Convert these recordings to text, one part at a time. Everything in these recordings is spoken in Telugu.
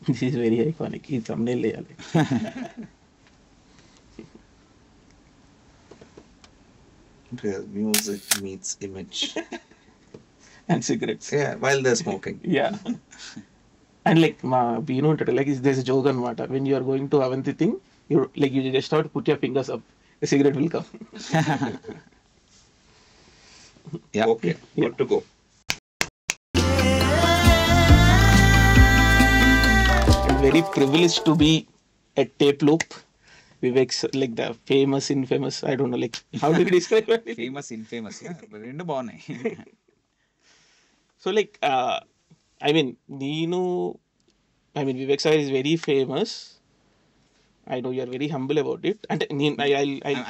This is very iconic. ఈ thumbnail వేయాలి. Music meets image. And cigarettes. Yeah, while they're smoking. Yeah. And like మా బీను ఉంటాడు, like there's a joke అనమాట. When you are going to Avanti thing, you just have to put your fingers up. A cigarette will come. Yeah, okay. Good to go. I'm very privileged to be at Tape Loop. Vivek's like the famous, infamous, I don't know, like how do you describe it? Famous, infamous. Yeah, రెండు బాగున్నాయి. So like, I mean, Vivek sir is very famous. I know you are very humble about it. And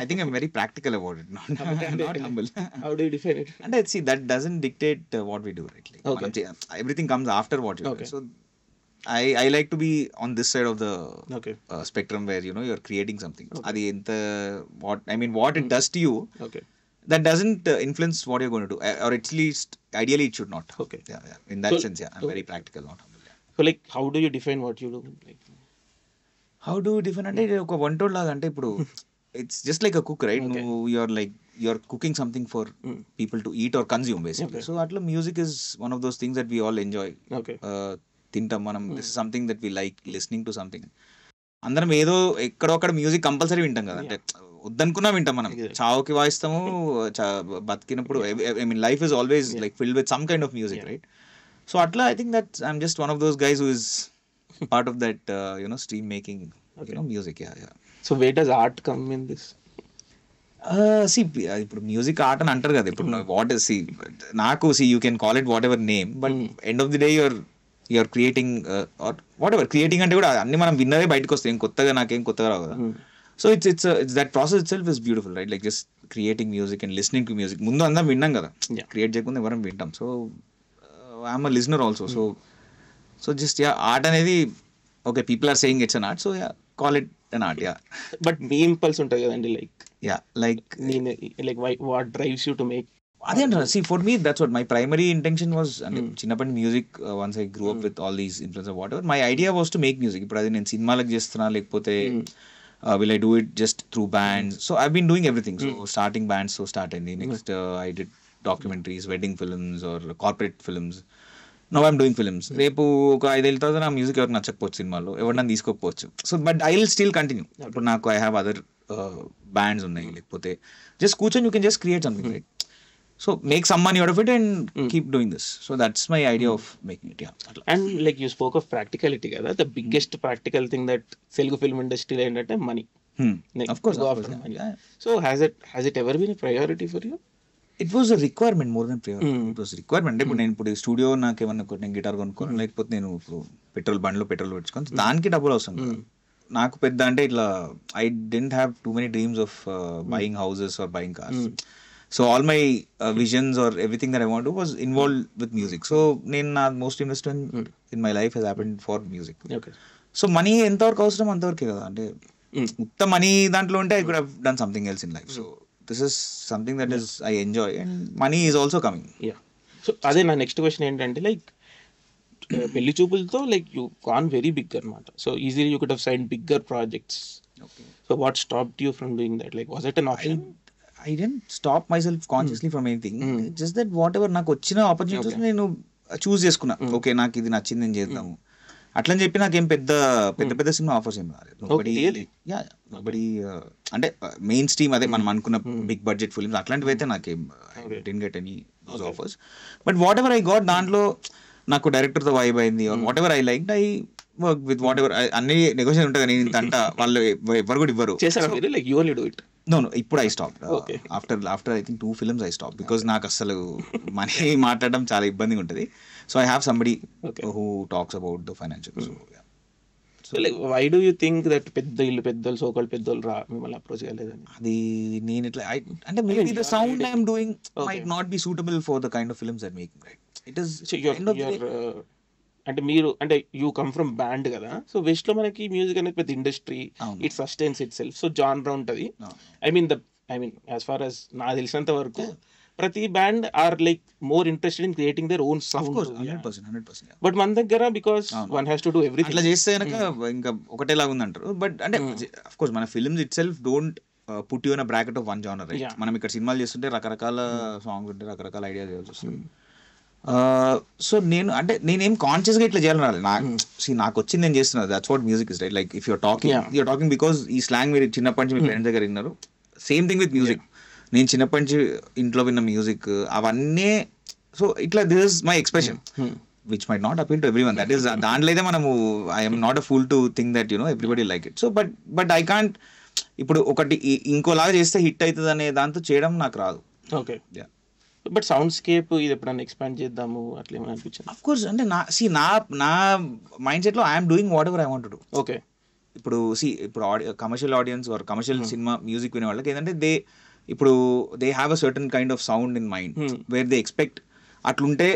I think I'm very practical about it, not humble. How do you define it? And see, that doesn't dictate what we do, right? Like, Okay. everything comes after what you do. Okay. So I like to be on this side of the Okay. spectrum where you're creating something. Adi enta what it does to you, Okay. that doesn't influence what you're going to do, or at least ideally it should not. Okay. Yeah. In that So- sense, yeah, I'm very practical, not humble. Yeah. So like, how do you define what you do? Like, How do you define అంటే ఒక వంటోడు లాగా అంటే ఇప్పుడు it's just like a cook right Okay. నువ్వు you are cooking something for people to eat or consume basically Okay. So అట్లా music is one of those things that we all enjoy okay. తింటాం మనం this is something that we like listening to something అందరం ఏదో ఎక్కడో అక్కడ మ్యూజిక్ కంపల్సరీ వింటాం కదా అంటే వద్దనుకున్నా వింటాం మనం Exactly. చావుకి వాయిస్తాము బతికినప్పుడు I mean life is always like filled with some kind of music right so అట్లా I think that I'm just one of those guys who is part of that stream making music yeah So where does art come in this? See ఇప్పుడు మ్యూజిక్ ఆర్ట్ అని అంటారు కదా ఇప్పుడు వాట్ సి నాకు see you can call it whatever name but end of the day you're creating whatever creating అంటే కూడా అన్ని మనం విన్నరే బయటకు వస్తాయి ఏం కొత్తగా నాకేం కొత్తగా రావు కదా so it's that process itself is beautiful right like just creating music and listening to music ముందు అందరం విన్నాం కదా Yeah. క్రియేట్ చేయకుండా ఎవరం వింటాం so I'm a listener also so just yeah art అనేది okay people are saying it's an art so yeah call it an art yeah But మీ ఇంపల్స్ ఉంటుంది కదండి, like యా లైక్ నేను like what drives you to make? అదేంట్రా C for me that's what my primary intention was అంటే చిన్నప్పటి music once I grew up with all these influence whatever my idea was to make music ఇప్పుడు అది నేను సినిమాలకు చేస్తున్నా లేకపోతే will I do it just through bands so I been doing everything so starting bands so start అయింది next I did documentaries wedding films or corporate films no I'm doing films రేపు ఒక 5 ఏళ్ళ తర్వాత నా మ్యూజిక్ ఎవరికి నచ్చకపోవచ్చు సినిమాలో ఎవరు నన్ను తీసుకోకపోవచ్చు so but I will still continue ఇప్పుడు నాకు ఐ హ్యావ్ అదర్ బ్యాండ్స్ ఉన్నాయి లేకపోతే జస్ట్ కూర్చొని you can just create something right so make some money out of it and keep doing this so that's my idea of making it yeah And like you spoke of practicality కదా, the biggest practical thing that Telugu film industry ఏంటంటే money. Like, of course go after yeah. money. Yeah. So has it ever been a priority for you? It was a requirement more than priority it was requirement ఇప్పుడు నేను ఇప్పుడు స్టూడియో నాకు ఏమన్నా నేను గిటార్ కొనుక్కోను లేకపోతే నేను ఇప్పుడు పెట్రోల్ పెట్టుకొని దానికి డబ్బులు అవసరం కదా. నాకు పెద్ద అంటే ఇట్లా I dent have too many dreams of buying houses or buying cars so all my visions are everything that I want was involve with music so నేను నా most investment in my life has happened for music Okay. So money ఎంతవరకు అవసరం అంతవరకే కదా అంటే మొత్తం మనీ దాంట్లో ఉంటే I could have done something else in life so this is something that is I enjoy and money is also coming Yeah. So అదే నా నెక్స్ట్ క్వశ్చన్ ఏంటంటే లైక్ పెళ్లి చూపులతో like you gone very big అనమాట. So easily you could have sign bigger projects. So what stopped you from doing that? Like was it an option? I didn't stop myself consciously from anything. Just that whatever నాకు వచ్చిన ఆపర్చునిటీస్ నేను చూస్ చేసుకున్నా ఓకే నాకు ఇది నచ్చింది నేను చేద్దాము అట్లని చెప్పి నాకేం పెద్ద సినిమా ఆఫర్స్ ఏం రాలేదు. నోబడి అంటే మెయిన్ స్ట్రీమ్ అదే మనం అనుకున్న బిగ్ బడ్జెట్ ఫిల్మ్స్ అట్లాంటివి అయితే నాకేం didn't get any those offers but whatever I got దాంట్లో నాకు డైరెక్టర్తో వైబ్ అయింది what ever I like I work with what ever అన్ని నెగోషియేషన్ ఉంటుంది నేను ఇంత అంట వాళ్ళు ఎవరు కూడా ఇవ్వరు. చేశారా మీరు? Like you only do it? No, ఇప్పుడు I stopped. Okay. After I think 2 films I stopped because నాకు అసలు మనీ మాట్లాడడం చాలా ఇబ్బందిగా ఉంటుంది. So I have somebody who talks about the financial. So yeah. So like why do you think that పెద్దలు సోకాల్ పెద్దలు మిమ్మల్ని అప్రోచ్ కాలేదని? అది నేను ఇట్లా అంటే maybe the sound I am doing might not be suitable for the kind of films I'm making, right? It is end of the day. అంటే మీరు అంటే యూ కమ్ ఫ్రమ్ బ్యాండ్ కదా, సో వెస్ట్ లో మనకి మ్యూజిక్ అనేది పెద్ద industry, it sustains itself, so genre ఉంటుంది. I mean as far as నాకు తెలిసినంత వరకు ప్రతి band are like more interested in creating their own sound. 100%. But మన దగ్గర because one has to do everything. అట్లా చేస్తే కనుక ఇంకా ఒకటేలాగా ఉంది అంటారు. బట్ అంటే అఫ్ కోర్స్ మన films itself don't put you in a bracket of one genre, right? మనం ఇక్కడ సినిమాలు చేస్తుంటే రకరకాల సాంగ్స్ ఉంటాయి, రకరకాల ఐడియాస్ చేయాల్సి వస్తుంది. సో నేనేం కాన్షియస్గా ఇట్లా చేయాలని రాలేదు. నాకు వచ్చింది నేను చేస్తున్నాను. That's what music is, right? Like if you're talking because ఈ స్లాంగ్ మీరు చిన్నప్పటి నుంచి మీ ఫ్రెండ్స్ దగ్గర విన్నారు. Same thing with music. నేను చిన్నప్పటి నుంచి ఇంట్లో విన్న మ్యూజిక్ అవన్నీ, సో ఇట్లా this is my expression which might not appeal to everyone. That is దాంట్లో అయితే మనము I'm not a fool to think that everybody like it. So but I can't ఇప్పుడు ఒకటి ఇంకోలాగా చేస్తే హిట్ అవుతుంది అనే దాంతో చేయడం నాకు రాదు. ఓకే. బట్ సౌండ్ స్కేప్ ఇది ఎప్పుడైనా ఎక్స్పాండ్ చేద్దాము అట్లా ఏమైనా అనిపించింది? Of course. అంటే నా మైండ్ సెట్లో I'm doing whatever I want to do. Okay. ఇప్పుడు commercial audience or commercial cinema music వినే వాళ్ళకి ఏంటంటే they have a certain kind of sound in mind where they expect అట్లుంటే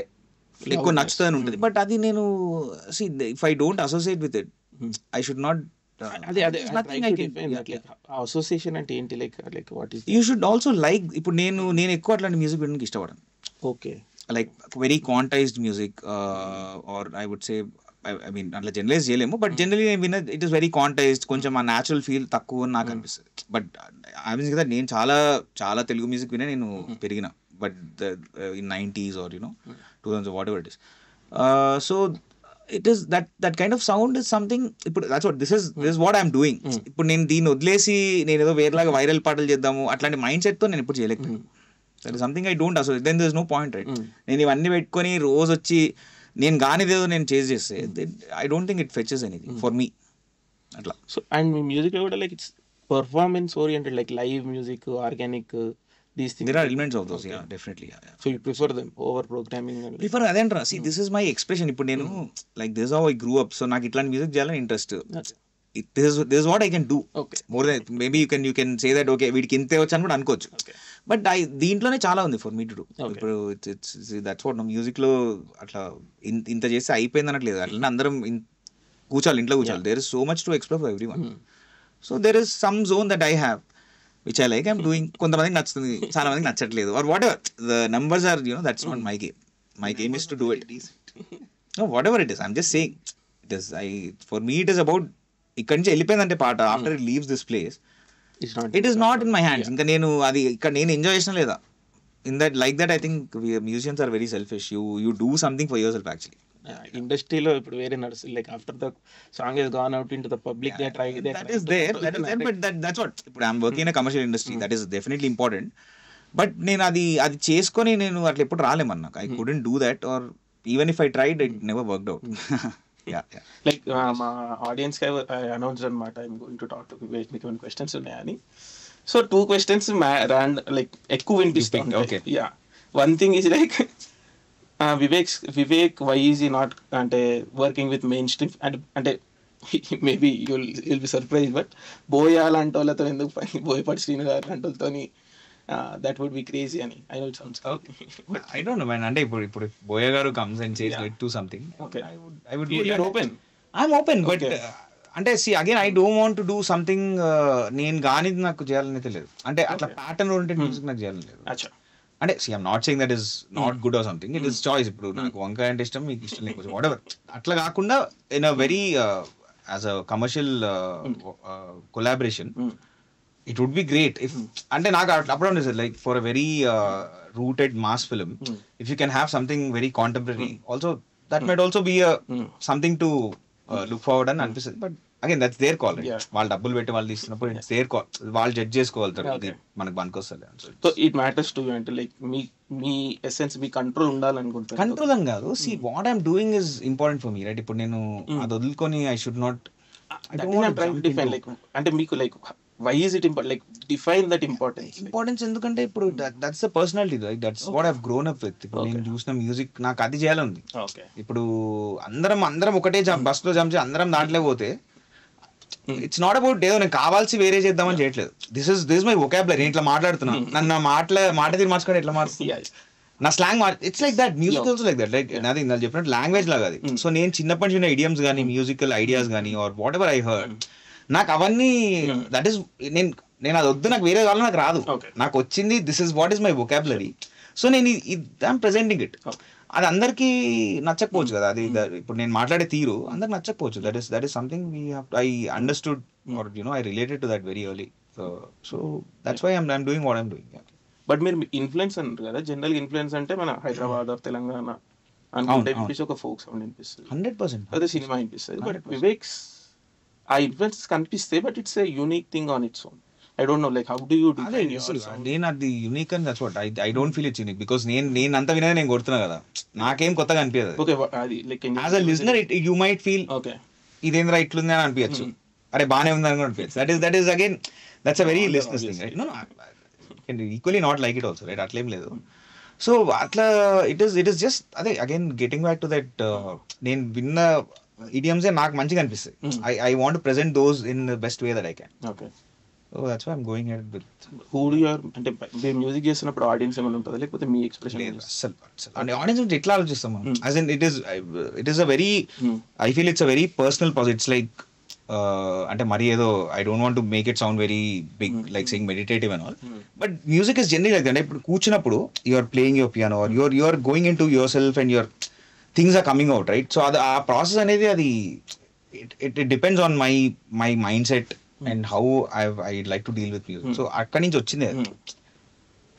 ఎక్కువ నచ్చుతుందని ఉంటుంది. బట్ అది నేను if I don't associate with it I should not. Association అంటే ఏంటి? Like what is you should also like. ఇప్పుడు నేను ఎక్కువ అట్లాంటి మ్యూజిక్ వినడానికి ఇష్టపడను. Okay. Like very quantized music or I would say, I mean అట్లా జనరలైజ్ చేయలేము, బట్ జనరలీ నేను విన్న ఇట్ ఈస్ వెరీ క్వాంటైజ్డ్, కొంచెం ఆ న్యాచురల్ ఫీల్ తక్కువ అని నాకు అనిపిస్తుంది. బట్ ఐ మీన్ కదా నేను చాలా తెలుగు మ్యూజిక్ వినే నేను పెరిగిన, but in 90s or 2000 whatever it is. So it is that kind of sound is something. ఇప్పుడు that's what this is what I'm doing. ఇప్పుడు నేను దీన్ని వదిలేసి నేను ఏదో వేరేలాగా వైరల్ పాటలు చేద్దాము అట్లాంటి మైండ్ సెట్ తో నేను ఎప్పుడు చేయలేకపోయాను. That is something I don't associate. Then there is no point, right? నేను ఇవన్నీ పెట్టుకొని రోజు వచ్చి నేను గానిదేదో నేను చేస్తే I don't think it fetches anything for me అట్లా. సో అండ్ మీ మ్యూజిక్ లో కూడా like it's performance oriented, like live music, organic, these things. There are elements of those, yeah, definitely. Yeah. So you prefer them over programming? Prefer adentra. See, this is my expression. Ippudu nenu like this is how I grew up. So నాకు ఇట్లాంటి మ్యూజిక్ చేయాలని interest. This is what I can do. Okay. More than maybe you can say that okay వీడికి ఇంతే వచ్చు అని కూడా అనుకోవచ్చు. బట్ దీంట్లోనే చాలా ఉంది ఫర్ మీ టు డూ. ఇప్పుడు దట్స్ వాట్ మ్యూజిక్ లో అట్లా ఇంత చేస్తే అయిపోయింది అనట్లేదు. అట్లా అందరం కూర్చోాలి, ఇంట్లో కూర్చోాలి. There is so much to explore for everyone. So there is some zone that I have which I like. I'm doing. కొంతమందికి నచ్చుతుంది, చాలా మందికి నచ్చట్లేదు, or whatever the numbers are, that's not my game. My game is to do it. No, whatever it is, I'm just saying it is. For me it is about ikkadi nunchi వెళ్ళిపోయిందంటే పాట, after it leaves this place it is not in my hands. ఇంకా నేను అది ఇక్కడ నేను ఎంజాయ్ చేసిన లేదా in that, like that I think musicians are very selfish. You do something for yourself actually. ఇండస్ట్రీలో ఇప్పుడు వేరే నడుస్తుంది, like after the song has gone out into the public they try that is there but that's what ఇప్పుడు I'm working in a commercial industry. That is definitely important. But నేను అది చేసుకొని నేను అట్లా ఎప్పుడు రాలేమన్నా. I couldn't do that, or even if I tried it never worked out. Yeah. Like మా ఆడియన్స్ కి అనౌన్స్ అన్నమాట, I'm going to talk to Vivek, మీకు ఏమైనా క్వశ్చన్స్ ఉన్నాయని. సో 2 questions లైక్ ఎక్కువ వినిపిస్తాయి. Okay. Yeah, one thing is like Vivek why is he not అంటే వర్కింగ్ విత్ మెయిన్ స్ట్రీమ్, అంటే maybe you'll be surprise, but Boya లాంటి వాళ్ళతో ఎందుకు పని, బోయపాటి శ్రీను గారు లాంటి వాళ్ళతో that would be crazy అని. I know it sounds I don't know man. అంటే ఇప్పుడు బోయా గారు comes and says let's do something. Okay. I would you're open. I'm open, but అంటే see again I don't want to do something నేను గాని నాకు చేయాలని తెలియదు. అంటే అట్లా ప్యాటర్న్ ఓరియంటెడ్ మ్యూజిక్ నాకు చేయాలని లేదు. అచ్చా. అంటే see I'm not saying that is not good or something. It is choice. ఇప్పుడు నాకు వంకాయ అంటే ఇష్టం, మీకు ఇష్టం లేకపోతే whatever. అట్లా కాకుండా in a very as a commercial collaboration it would be great if అంటే నాకు అప్పుడు ఉంది like for a very rooted mass film if you can have something very contemporary also, that might also be a something to look forward అని అనిపిస్తుంది. But again that's their call. వాళ్ళు డబ్బులు పెట్టి వాళ్ళు ఇస్తున్నప్పుడు ఇట్స్ దేర్ కాల్, వాళ్ళు జడ్జ్ చేసుకోగలుగుతారు ఇది మనకు పనికొస్తుంది. So it matters to you అంటే లైక్ మీ ఎసెన్స్, మీ కంట్రోల్ ఉండాలనుకుంటారు. కంట్రోల్ అని కాదు, see what I'm doing is important for me, right? ఇప్పుడు నేను అది వదులుకొని I should not, I don't want to define like అంటే మీకు like why is it important, like define that importance ఎందుకంటే ఇప్పుడు that's the personality, right? That's what I've grown up with. ఇప్పుడు నేను చూసిన మ్యూజిక్ నాకు అది చేయాలని. ఇప్పుడు అందరం ఒకటే బస్ లో జంప్ చేసి అందరం దాంట్లో పోతే ఇట్స్ నాట్ అబౌట్ ఏదో నేను కావాల్సి వేరే చేద్దామని చేయట్లేదు. This is my vocabulary. నేను ఇట్లా మాట్లాడుతున్నాను, నన్ను మాట తీరు మార్చుకోవడం ఎట్లా మారుతుంది, నా slang it's like that. Music also like that. Like నాది నాకు చెప్పినట్టు లాంగ్వేజ్ లాగా అది. సో నేను చిన్నప్పటి నుంచి ఐడియమ్స్ కానీ మ్యూజికల్ ఐడియాస్ కానీ or whatever I heard, నాకు అవన్నీ దట్ ఈస్ నేను అది వద్దు, నాకు వేరే వాళ్ళు నాకు రాదు. నాకు వచ్చింది this is what is my vocabulary. So నేను ఐఎమ్ ప్రెజెంటింగ్ ఇట్. అది అందరికీ నచ్చకపోవచ్చు కదా, అది ఇప్పుడు నేను మాట్లాడే తీరు అందరికి నచ్చకపోవచ్చు. That is something I understood or I related to that very early. So that's why I'm doing what I'm doing. But మీరు ఇన్ఫ్లుయెన్స్ అంటారు కదా, జనరల్ ఇన్ఫ్లుయెన్స్ అంటే మన హైదరాబాద్ ఆర్ తెలంగాణ అనుకుంటే వినిపిస్తే ఒక ఫోక్ సౌండ్ వినిపిస్తుంది, 100%. అదే సినిమా వినిపిస్తుంది. బట్ వివేక్స్ ఆ ఇన్ఫ్లుయెన్స్ కనిపిస్తే, but it's a unique thing on its own. I don't know, like how do you define your sound? నేను అది యూనిక్ అని that's what I don't feel it's unique because నేను అంత వినేది నేను కొడుతున్నా కదా, నాకేం కొత్తగా అనిపించదు. ఓకే, అది like as a listener you might feel okay ఇదేంద్రా ఇట్లుంది అని అనిపించచ్చు, అరే బానే ఉంది అని కూడా అనిపించచ్చు. That is again that's a very listeners thing, right? No equally not like it also, right? అట్లేం లేదు. సో అట్లా ఇట్ ఈస్ జస్ట్ అదే again getting back to that, నేను విన్న ఇడియమ్స్ నాకు మంచిగా అనిపిస్తాయి. I want to present those in the best way that I can. Okay, so that's why I'm going ahead with. Who do you are అంటే మీరు మ్యూజిక్ చేస్తున్నప్పుడు ఆడియన్స్ ఏమైనా ఉంటుందా, లేకపోతే మీ ఎక్స్ప్రెషన్? అసలు అంటే ఆడియన్స్ అంటే ఎట్లా ఆలోచిస్తాం మనం? As in it is a very, I feel it's a very personal process. It's like అంటే మరి ఏదో I don't want to make it sound very big like saying meditative and all, but music is general like that. ఇప్పుడు కూర్చున్నప్పుడు you are playing your piano or you are going in to your self and your things are coming out, right? So అది ఆ ప్రాసెస్ అనేది అది it depends on my mind set and how I like to deal with music. So అక్కడి నుంచి వచ్చింది.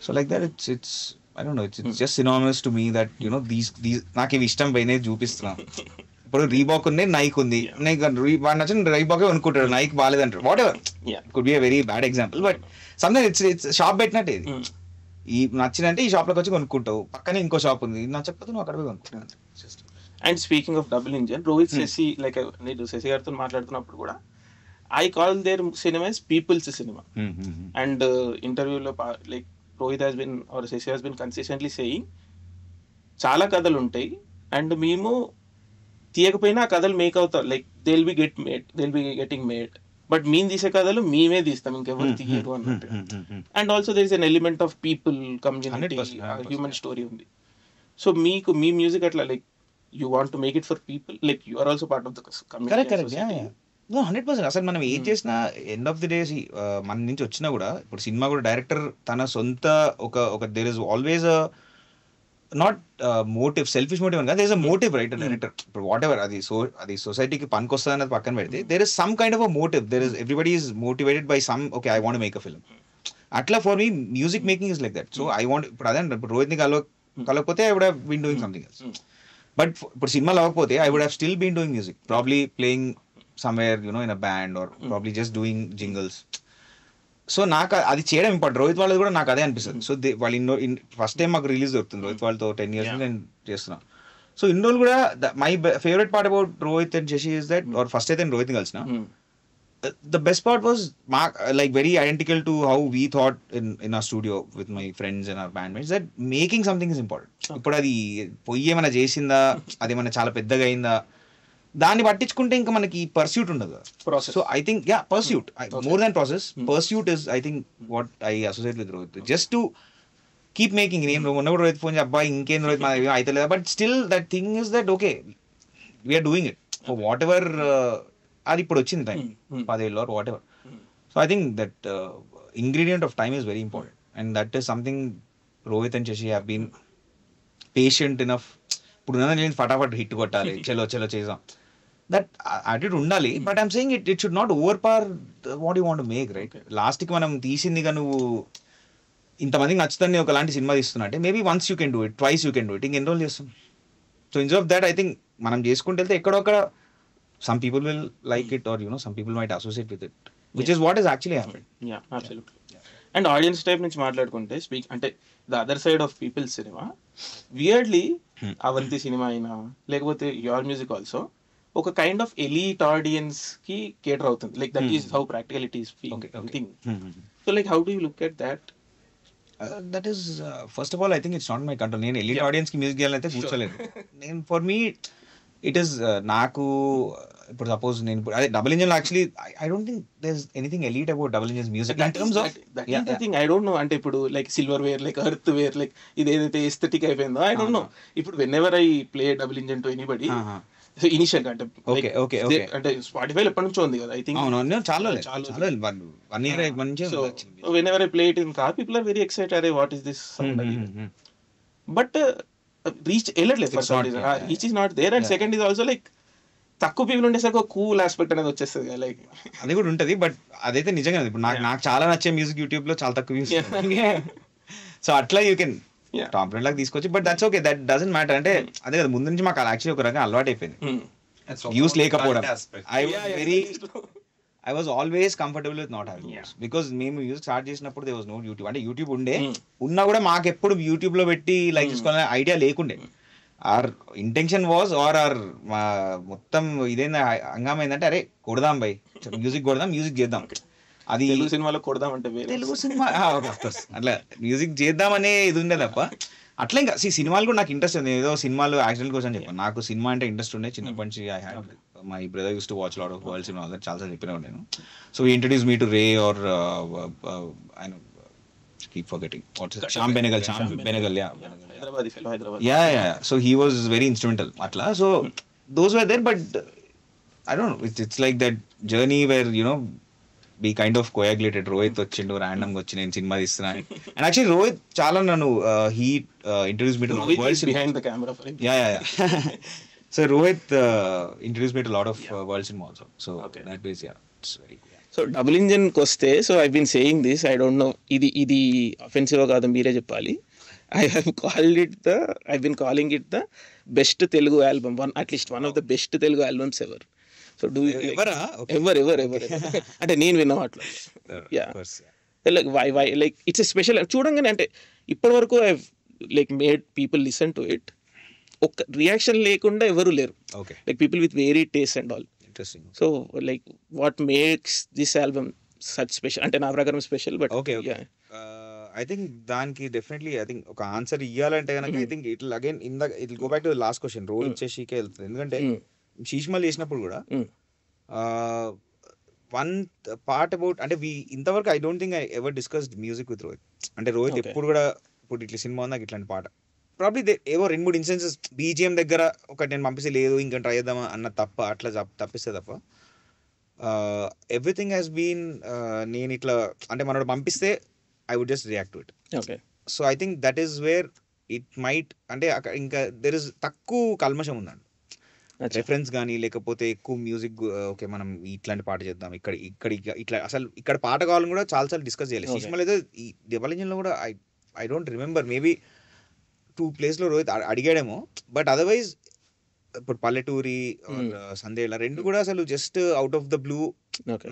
So like that it's I don't no, it's just synonymous to me that these నాకు ఇవి ఇష్టం పోయినది చూపిస్తున్నా. ఇప్పుడు రీబాక్ ఉంది, నైక్ ఉంది, వాడు నచ్చిన రీబాకే అనుకుంటాడు, నైక్ బాగాలేదంటాడు, whatever. Could be a very bad example, but sometimes it's shop పెట్టినట్టే. ఇది ఈ నచ్చినంటే ఈ షాప్లోకి వచ్చి కొనుక్కుంటావు, పక్కనే ఇంకో షాప్ ఉంది, నచ్చకపోతే నువ్వు అక్కడ పోయి కొనుక్కుంటావు. And speaking of double engine, Rohit Shashi, like నేను శశి గారితో మాట్లాడుతున్నప్పుడు కూడా I call their cinema as people's cinema. And ఇంటర్వ్యూలో like Rohit has been or Shashi has been consistently saying చాలా కథలు ఉంటాయి అండ్ మేము తీయకపోయినా ఆ కథలు మేక్ అవుతారు, like they will be getting made, but మేము తీసే కథలు మేమే తీస్తాం, ఇంకెవరు తీయరు అన్నట్టు. And also there is an element of people, community, human story ఉంది. సో మీకు మీ మ్యూజిక్ అట్లా like you want to make it for people, like you are also part of the community. 100%. అసలు మనం ఏం చేసినా ఎండ్ ఆఫ్ ది డే మన నుంచి వచ్చినా కూడా, ఇప్పుడు సినిమా కూడా డైరెక్టర్ తన సొంత ఒక there is always not motive, selfish motive అని కాదు, there is a motive, right? Director ఇప్పుడు వాట్ ఎవర్ అది సొసైటీకి పనికొస్తుంది అన్నది పక్కన పెడితే there is some kind of a motive, there is everybody is motivated by some, okay I want make a film. అట్లా for me music making is like that. So I want, ఇప్పుడు అదే ఇప్పుడు రోహిత్ని కలవకపోతే I would have been doing something else, but ఇప్పుడు సినిమా లేకపోతే I would have still been doing music, probably playing somewhere in a band or probably just doing jingles. So నాకు అది చేయడం ఇంపార్టెంట్. రోహిత్ వాళ్ళది కూడా నాకు అదే అనిపిస్తుంది. సో వాళ్ళు ఫస్ట్ టైం మాకు రిలీజ్ దొరుకుతుంది రోహిత్ వాళ్ళతో 10 years నేను చేస్తున్నా. సో ఇన్ని రోజులు కూడా my favourite part about Rohit and Shashi is that, or first అయితే రోహిత్ కలిసిన, the best part was like very identical to how we thought in our studio with my friends and our bandmates, that making something is important. ఇప్పుడు అది పొయ్యి ఏమైనా చేసిందా, అది ఏమైనా చాలా పెద్దగా అయిందా, దాన్ని పట్టించుకుంటే ఇంకా మనకి పర్స్యూట్ ఉండదు. So I think pursuit more than process, pursuit is I think what I associate with Rohit, just to keep making. నేను మొన్న కూడా రోహిత్ ఫోన్ అబ్బాయి ఇంకేం రోహిత్ అయితే లేదా, but still that thing is that okay we're doing it for whatever. అది ఇప్పుడు వచ్చింది టైం 10 ఏళ్ళు whatever. So I think that ingredient of time is very important, and that is something Rohit and Shashi have been patient enough. ఇప్పుడు నేను ఫటాఫట్ హిట్ కొట్టాలి, చలో చేద్దాం, దట్ యాటిట్యూడ్ ఉండాలి. But I'm saying it should not overpower what you want to make, right? లాస్ట్కి మనం తీసిందిగా నువ్వు ఇంతమందికి నచ్చుతుంది ఒకలాంటి సినిమా తీస్తున్నా అంటే maybe once you can do it, twice you can do it, ఇంక ఎన్ని రోజులు చేస్తాం? So instead of that I think మనం చేసుకుంటే వెళ్తే ఎక్కడొక్కడ some people will like it, or some people might associate with it, which is what is actually happened. Yeah, absolutely. And audience type నుంచి మాట్లాడుకుంటే అంటే the other side of people's cinema, weirdly అవంతి సినిమా అయినా లేకపోతే యువర్ మ్యూజిక్ ఆల్సో ఒక కైండ్ ఆఫ్ ఎలీట్ ఆడియన్స్ కి కేటర్ అవుతుంది, like that is how practical it is thing. So like how do you look at that? That is first of all I think it's not my control. నేను ఎలీట్ ఆడియన్స్ కి మ్యూజిక్ చేయాలంటే కూర్చోలేదు. నేను ఫర్ మీ ఇట్ ఈస్ నాకు ఇప్పుడు సపోజ్ నేను అదే double engine actually I don't think there is anything elite about double engines music in terms of that thing. I don't know, అంటే ఇప్పుడు like silverware, like earthware, like ఇది ఏదైతే ఎస్థెటిక్ అయిపోయిందో ఐ డోంట్ నో. ఇప్పుడు whenever I play double engine to anybody initial అంటే అంటే స్పాటిఫై ఎప్పటి నుంచో ఉంది కదా, ఐ థింక్ చాలా 1 year నుంచి. So whenever I play it in car, people are very excited, అరే what is this sound. But reach వెళ్ళట్లేదు for some reason. Reach is not there. And second is also like తక్కువ పీపుల్ ఉండేసరికి ఒక కూల్ ఆస్పెక్ట్ అనేది వచ్చేస్తుంది కదా, లైక్ అది కూడా ఉంటుంది. బట్ అదైతే నిజంగా ఇప్పుడు నాకు చాలా నచ్చే మ్యూజిక్ యూట్యూబ్ లో చాలా తక్కువ వ్యూస్. సో అట్లా యూ కెన్ టాప్ ట్రెండ్ లాగా తీసుకొచ్చి, but that's okay, that doesn't matter. అంటే అదే కదా, ముందు నుంచి మాకు యాక్చువల్లీ ఒక రకంగా అలవాటు అయిపోయింది వ్యూస్ లేకపోవడం. I was always comfortable with not having views because మేము మ్యూజిక్ స్టార్ట్ చేసినప్పుడు there was no యూట్యూబ్. అంటే యూట్యూబ్ ఉండే ఉన్నా కూడా మాకు ఎప్పుడు యూట్యూబ్ లో పెట్టి లైక్ చేసుకోవాలనే ఐడియా లేకుండే. ఆర్ ఇంటెన్షన్ వాజ్ ఆర్ మొత్తం ఇదేందా హంగామా ఏంటంటే అరే కొడదాం బై మ్యూజిక్ కొడదాం, మ్యూజిక్ చేద్దాం. అది తెలుగు సినిమాలో కొడదాం అంటే తెలుగు సినిమా అట్లా మ్యూజిక్ చేద్దామనే ఇది ఉండే తప్ప అట్లా ఇంకా సినిమాలు కూడా నాకు ఇంట్రెస్ట్ ఉంది. ఏదో సినిమాలు యాక్సిడెంట్ కోసం చెప్పాను, నాకు సినిమా అంటే ఇంట్రెస్ట్ ఉండే చిన్నప్పటి నుంచి. I had my brother use to watch lot of world cinema, చాలా చెప్పినా నేను. So introduce me to Ray or I know keep forgetting what's his Sham Benegal, yeah, so he was very instrumental atla. So those were there, but I don't know, it's like that journey where you know we kind of coagulated. Rohit vachindu random ga vachi nenu cinema istunna, and actually Rohit chaala nanu he introduced me to world cinema behind the camera for him. Yeah. So Rohit introduced me to a lot of world cinema also. So that way, yeah, it's very cool. So double ఇంజిన్కి వస్తే, so I been saying this, I don't know ఇది అఫెన్సివ్ కాదు, మీరే చెప్పాలి. I been calling it the best Telugu album, at least one of the best Telugu albums ever. So do ever అంటే నేను విన్న వాటిలో లైక్ ఇట్స్ ఎ స్పెషల్. చూడంగానే అంటే ఇప్పటి వరకు I like made people listen to it, ఒక రియాక్షన్ లేకుండా ఎవరు లేరు, like people with very taste and all. So like what makes this album such special? అంటే నా ప్రకారం స్పెషల్. బట్ I think దానికి డెఫినెట్లీ ఐ థింక్ ఒక ఆన్సర్ ఇవ్వాలంటే కనుక I think it again it go back to the last question. Rohit శశికే వెళ్తుంది, ఎందుకంటే శీష్మల్ చేసినప్పుడు కూడా వన్ పార్ట్ అబౌట్ అంటే ఇంతవరకు I don't think I ever discussed music with Rohit. అంటే రోహిత్ ఎప్పుడు కూడా ఇప్పుడు ఇట్లా సినిమా ఉందా ఇట్లాంటి పాట ప్రాబ్లీ ఏవో 2-3 ఇన్స్టెన్సెస్ బీజిఎం దగ్గర ఒకటి నేను పంపిస్తే లేదు ఇంకా ట్రై చేద్దామా అన్న తప్ప, అట్లా తప్పిస్తే తప్ప ఎవ్రీథింగ్ హ్యాస్ బీన్ నేను ఇట్లా అంటే మనోడు పంపిస్తే I would just react to it. So I think that is where it might అంటే ఇంకా దెర్ ఇస్ తక్కువ కల్మషం ఉందండి, రెఫరెన్స్ కానీ లేకపోతే ఎక్కువ మ్యూజిక్. ఓకే మనం ఇట్లాంటి పాట చేద్దాం, ఇక్కడ ఇట్లా అసలు ఇక్కడ పాట కావాలని కూడా చాలాసార్లు డిస్కస్ చేయాలి. సినిమాలో ఏదో ఈ డబల్ ఇంజిన్లో కూడా ఐ డోంట్ రిమెంబర్, మేబీ 2 ప్లేస్లో రోహిత్ అడిగాడేమో, బట్ అదర్వైజ్ ఇప్పుడు పల్లెటూరి సందేలా 2 కూడా అసలు just out of the blue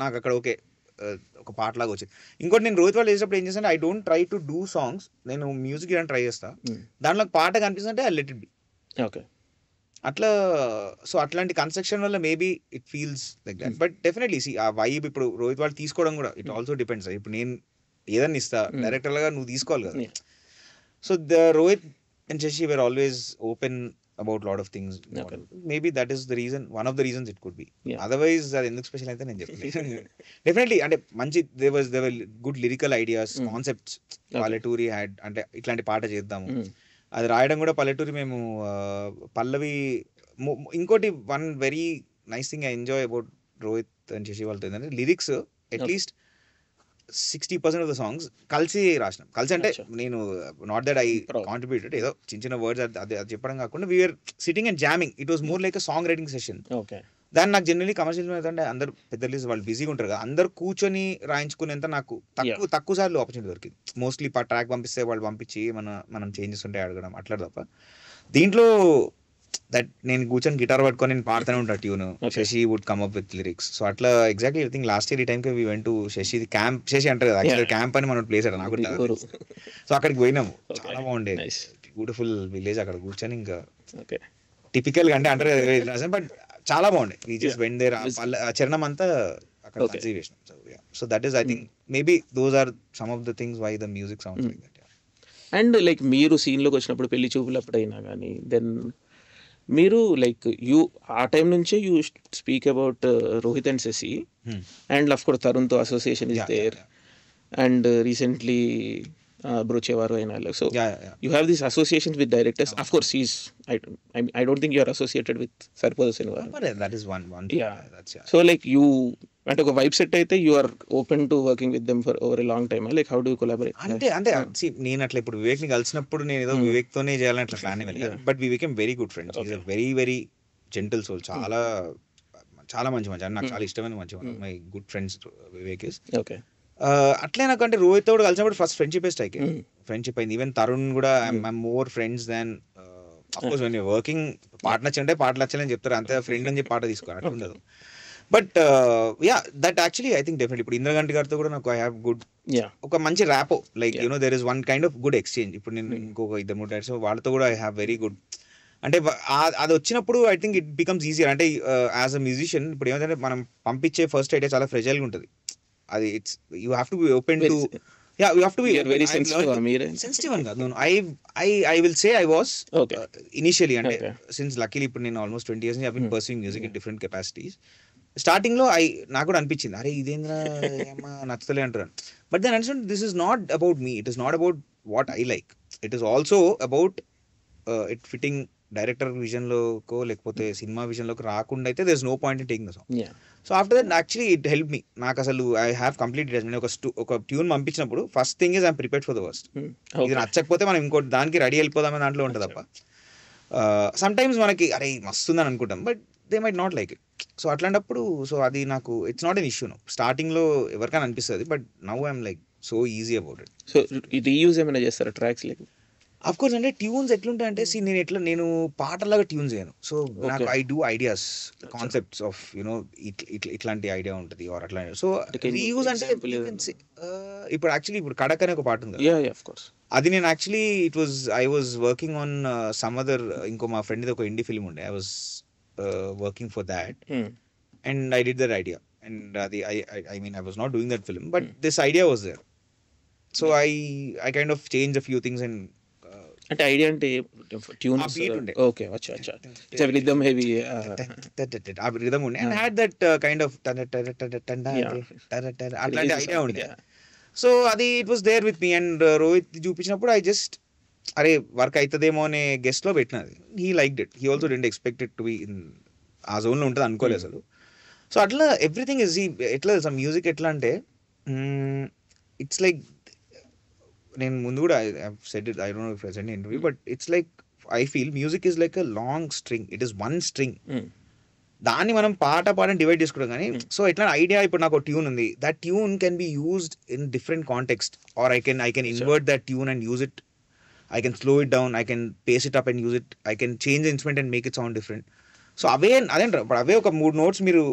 నాకు అక్కడ ఓకే ఒక పాట లాగా వచ్చింది. ఇంకోటి నేను రోహిత్ వాళ్ళు చేసినప్పుడు ఏం చేస్తాను, I don't try to do songs, నేను మ్యూజిక్ ఇవ్వడానికి ట్రై చేస్తా, దాంట్లో పాట కనిపిస్తుంటే I let it be. Okay అట్లా. సో అట్లాంటి కన్స్ట్రక్షన్ వల్ల maybe it feels like that. But definitely ఆ వైబ్ ఇప్పుడు రోహిత్ వాళ్ళు తీసుకోవడం కూడా ఇట్ ఆల్సో డిపెండ్స్. ఇప్పుడు నేను ఏదన్నా ఇస్తా డైరెక్టర్గా నువ్వు తీసుకోవాలి కదా. So the Rohit and Shashi were always open about lot of things. Maybe that is the reason, one of the reasons it could be. Otherwise అది ఎందుకు స్పెషల్ అయితే నేను చెప్పలేదు. డెఫినెట్లీ అంటే మంచి there were good lyrical ideas, concepts. పల్లెటూరి had అంటే ఇట్లాంటి పాట చేద్దాము, అది రాయడం కూడా పల్లెటూరి మేము పల్లవి. ఇంకోటి one very nice thing I enjoy about Rohit and Shashi వాళ్ళతో ఏంటంటే లిరిక్స్ అట్లీస్ట్ 60% ఆఫ్ ద సాంగ్స్ కలిసి రాసినాం. కలిసి అంటే నేను నాట్ దట్ ఐ కాంట్రిబ్యూటెడ్, ఏదో చిన్న వర్డ్స్ అది చెప్పడం కాకుండా we're sitting and jamming. It was more like a song writing session. దాన్ని నాకు జనరలీ కమర్షియల్ అంటే అందరు పెద్ద వాళ్ళు బిజీగా ఉంటారు కదా, అందరు కూర్చొని రాయించుకునేంత నాకు తక్కువ సార్లు ఆపర్చునిటీ దొరికింది. మోస్ట్లీ ట్రాక్ పంపిస్తే వాళ్ళు పంపించి మనం చేంజెస్ ఉంటే అడగడం అట్లా తప్ప. దీంట్లో దట్ నేను కూర్చొని గిటార్ పట్టుకొని నేను పాడుతూనే ఉంటాను tune, Shashi would come up with lyrics. So అట్లా exactly I think last year ఈ టైంకి we went to Shashi camp. Shashi అంటారు కదా యాక్చువల్లీ క్యాంప్ అని మనం ప్లేస్ నాకు. సో అక్కడికి పోయినాము, చాలా బాగుండే, బ్యూటిఫుల్ విలేజ్. అక్కడ కూర్చొని ఇంకా టిపికల్ గా అంటే అంటారు కదా, బట్ చాలా బాగుండే. వీ జస్ట్ వెంట్ దేర్, చరణం అంతా అక్కడ కన్సీవ్ చేసినాం. So that is I think maybe those are some of the things why the music sounds like that. And like మీరు సీన్లోకి వచ్చినప్పుడు పెళ్లి చూపులు అప్పుడైనా కానీ దెన్ మీరు లైక్ ఆ టైం నుంచే you speak about Rohit and Shashi and of course తరుణ్తో association is there and recently Brochevaru అయినా. So you have this association with directors. Of course I don't think you are associated with Sarpoda Cinema. That is one. Yeah. So like అంటే ఒక వైబ్ సెట్ అయితే you are open to working with them for over a long time, like how do you collaborate? అంటే నేను అట్లా ఇప్పుడు వివేక్ ని కలిసినప్పుడు నేను ఏదో వివేక్ తోనే చేయాలని అట్లా plan but we became very good friends. Is a very very gentle soul, చాలా చాలా మంచి అని నాకు చాలా ఇష్టమైన మంచి my good friends Vivek is. Okay. అట్లే నాకు అంటే రోహిత్ తో కూడా కలిసినప్పుడు ఫస్ట్ ఫ్రెండ్షిప్ ఫ్రెండ్షిప్ అయింది. ఈవెన్ తరుణ్ కూడా I'm more friends than of course when working. పాట నచ్చంటే పాట నచ్చాలని చెప్తారు అంతే, ఫ్రెండ్ అని చెప్పి పాట తీసుకోవాలి అట్లా ఉండదు. But yeah that actually I think definitely ఇప్పుడు ఇంద్రగంటి గారితో కూడా నాకు ఐ హ్యావ్ గుడ్ ఒక మంచి rapport, like you know there is one kind of good exchange. ఇప్పుడు నేను ఇంకొక 2-3 డైరెక్టర్స్ వాళ్ళతో కూడా ఐ హ్యావ్ వెరీ గుడ్, అంటే అది వచ్చినప్పుడు I think it becomes easier. అంటే యాజ్ అ మ్యూజిషియన్ ఇప్పుడు ఏమంటే మనం పంపించే ఫస్ట్ ఐడియా చాలా ఫ్రెజైల్గా ఉంటుంది. అది it's you have to be open to, yeah you have to be very sensitive and no I will say I was initially and since luckily ఇప్పుడు నేను almost 20 years I've been pursuing music in different capacities. Starting లో నాకు కూడా అనిపించింది అరే ఇదేంద్రా ఏమా నచ్చలే అంటారు. But then understand this is not about me, it is not about what I like, it is also about it fitting director విజన్లోకో లేకపోతే సినిమా విజన్లోకి రాకుండా అయితే there is no point in taking the song. So after that actually it help me. నాకు అసలు ఐ హ్యావ్ కంప్లీట్ ఒక ట్యూన్ పంపించినప్పుడు first thing is I'm prepared for the worst. ఇది నచ్చకపోతే మనం ఇంకోటి దానికి రెడీ వెళ్ళిపోదామని దాంట్లో ఉంటుంది తప్ప సమ్ టైమ్స్ మనకి అరే మస్తుందని అనుకుంటాం but they might not like it. So అట్లాంటప్పుడు సో అది నాకు ఇట్స్ నాట్ ఎన్ ఇష్యూ. స్టార్టింగ్లో ఎవరికైనా అనిపిస్తుంది but now I'm like so easy about it. So reuse ఏమైనా చేస్తారా ట్రాక్స్? లైక్ అఫ్ కోర్స్ అంటే ట్యూన్స్ ఎట్లుంటాయి అంటే నేను పాటలాగా ట్యూన్స్ చేయను. సో నాకు I do ideas concepts of you know ఇట్లాంటి ఐడియా ఉంటుంది ఆర్ అట్లా. సో రీయూజ్ అంటే ఇప్పుడు యాక్చువల్లీ ఇప్పుడు కడక్ అనే ఒక పాట ఉంది, అది నేను actually I was working on some other ఇంకో మా ఫ్రెండ్ ఒక ఇండీ ఫిల్మ్ ఉండే, I was working for that and I did that idea and అది I mean I was not doing that film but this idea was there. So I kind of change a few things and అంటే ఐడియా అంటే ట్యూన్స్. ఓకే, అచ్చా అచ్చా. ఇట్స్ ఎ రిథమ్ హెవీ ఆ రిథమ్ ఉండే and had that kind of అట్లాంటి ఐడియా ఉండే. సో అది it was there with me and Rohit చూపించినప్పుడు ఐ జస్ట్ అరే వర్క్ అవుతుందేమో అనే గెస్ట్ లో పెట్టినది. He like it, he also didn't expect it to be in ఆ జోన్లో ఉంటుంది అనుకోలేదు అసలు. సో అట్లా ఎవ్రీథింగ్ ఇస్ ఎట్లా తెలుసా మ్యూజిక్ ఎట్లా అంటే ఇట్స్ లైక్ నేను ముందు కూడా said it, I don't no if I said in interview but it's like I feel music is like a long string, it is one string. దాన్ని మనం పాటని డివైడ్ చేసుకుంటాం కానీ సో ఎట్లా ఐడియా ఇప్పుడు నాకు ట్యూన్ ఉంది, that tune can be used in different context or I can invert that tune and use it, I can slow it down, I can pace it up and use it, I can change the instrument and make it sound different. So అదేంటారు ఇప్పుడు అవే ఒక 3 notes మీరు